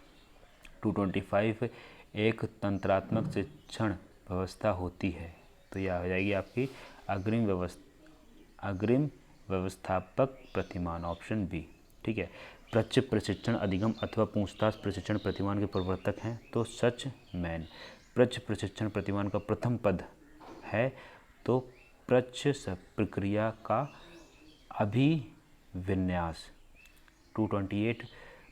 [SPEAKER 1] 225 एक तंत्रात्मक शिक्षण व्यवस्था होती है, तो यह हो जाएगी आपकी अग्रिम व्यवस्थापक प्रतिमान, ऑप्शन बी। ठीक है। प्रच्छ प्रशिक्षण अधिगम अथवा पूछताछ प्रशिक्षण प्रतिमान के प्रवर्तक हैं, तो सचमैन। प्रच्छ प्रशिक्षण प्रतिमान का प्रथम पद है, तो प्रच्छ प्रक्रिया का अभिविन्यास। 228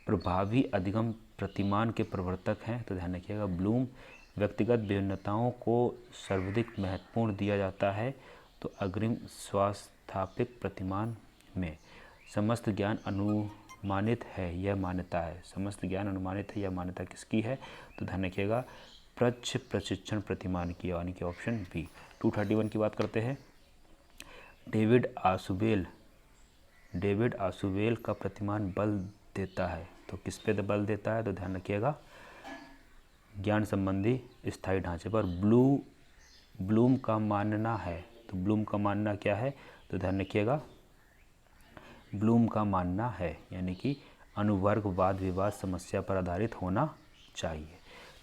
[SPEAKER 1] प्रभावी अधिगम प्रतिमान के प्रवर्तक हैं, तो ध्यान रखिएगा ब्लूम। व्यक्तिगत भिन्नताओं को सर्वाधिक महत्वपूर्ण दिया जाता है, तो अग्रिम व्यवस्थापक प्रतिमान में। समस्त ज्ञान अनुमानित है, यह मान्यता है। समस्त ज्ञान अनुमानित है, यह मान्यता किसकी है? तो ध्यान रखिएगा प्रच्छ प्रशिक्षण प्रतिमान की, यानी कि ऑप्शन बी। 231 की बात करते हैं। डेविड आशुबेल का प्रतिमान बल देता है, तो किस पे बल देता है? तो ध्यान रखिएगा ज्ञान संबंधी स्थायी ढांचे पर। ब्लूम का मानना है, तो ब्लूम का मानना क्या है? तो ध्यान रखिएगा ब्लूम का मानना है, यानी कि अनुवर्ग वाद विवाद समस्या पर आधारित होना चाहिए।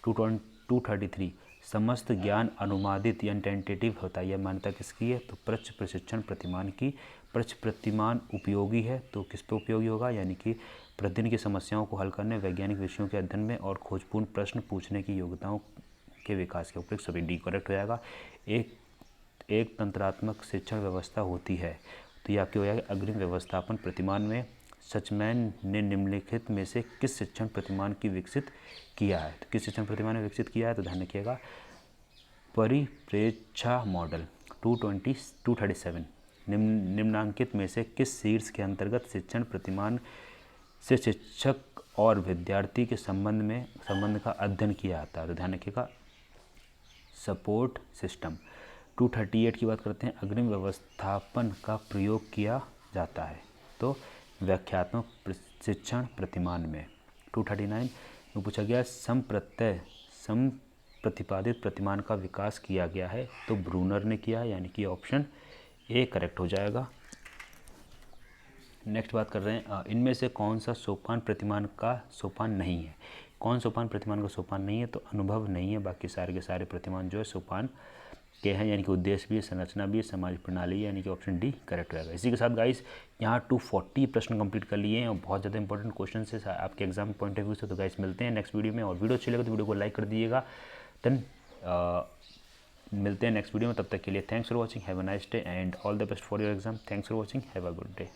[SPEAKER 1] 233 समस्त ज्ञान अनुमादित या टेंटेटिव होता है, यह मान्यता किसकी है? तो प्रच्छ प्रशिक्षण प्रतिमान की। प्रच्छ प्रतिमान उपयोगी है, तो किस पे उपयोगी होगा? यानी कि प्रतिदिन की समस्याओं को हल करने, वैज्ञानिक विषयों के अध्ययन में और खोजपूर्ण प्रश्न पूछने की योग्यताओं के विकास के उपयुक्त। सभी डी करेक्ट हो जाएगा। एक तंत्रात्मक शिक्षण व्यवस्था होती है, तो ये आपके हो जाएगा अग्रिम व्यवस्थापन प्रतिमान में। सचमैन ने निम्नलिखित में से किस शिक्षण प्रतिमान की विकसित किया है? तो किस शिक्षण प्रतिमान ने विकसित किया है? तो ध्यान रखिएगा परिप्रेक्षा मॉडल। 237 निम्नांकित में से किस शीर्ष के अंतर्गत शिक्षण प्रतिमान से शिक्षक और विद्यार्थी के संबंध का अध्ययन किया जाता है? तो ध्यान रखिएगा सपोर्ट सिस्टम। 238 की बात करते हैं। अग्रिम व्यवस्थापन का प्रयोग किया जाता है, तो व्याख्यात्मक प्रशिक्षण प्रतिमान में। 239 में पूछा गया प्रतिपादित प्रतिमान का विकास किया गया है, तो ब्रूनर ने किया है, यानी कि ऑप्शन ए करेक्ट हो जाएगा। नेक्स्ट बात कर रहे हैं इनमें से कौन सा सोपान प्रतिमान का सोपान नहीं है? कौन सोपान प्रतिमान का सोपान नहीं है? तो अनुभव नहीं है, बाकी सारे के सारे प्रतिमान जो है सोपान के हैं, यानी कि उद्देश्य भी है, संरचना भी है, समाज प्रणाली, यानी कि ऑप्शन डी करेक्ट रहेगा। इसी के साथ गाइस यहाँ 240 प्रश्न कंप्लीट कर लिए हैं और बहुत ज़्यादा इंपॉर्टेंट क्वेश्चन है आपके एग्जाम पॉइंट ऑफ व्यू से। तो गाइस मिलते हैं नेक्स्ट वीडियो में, और वीडियो अच्छी लगे तो वीडियो को लाइक कर दीजिएगा। देन मिलते हैं नेक्स्ट वीडियो में, तब तक के लिए thanks for watching, have a nice day and all the best for your exam. Thanks for watching, have a good day.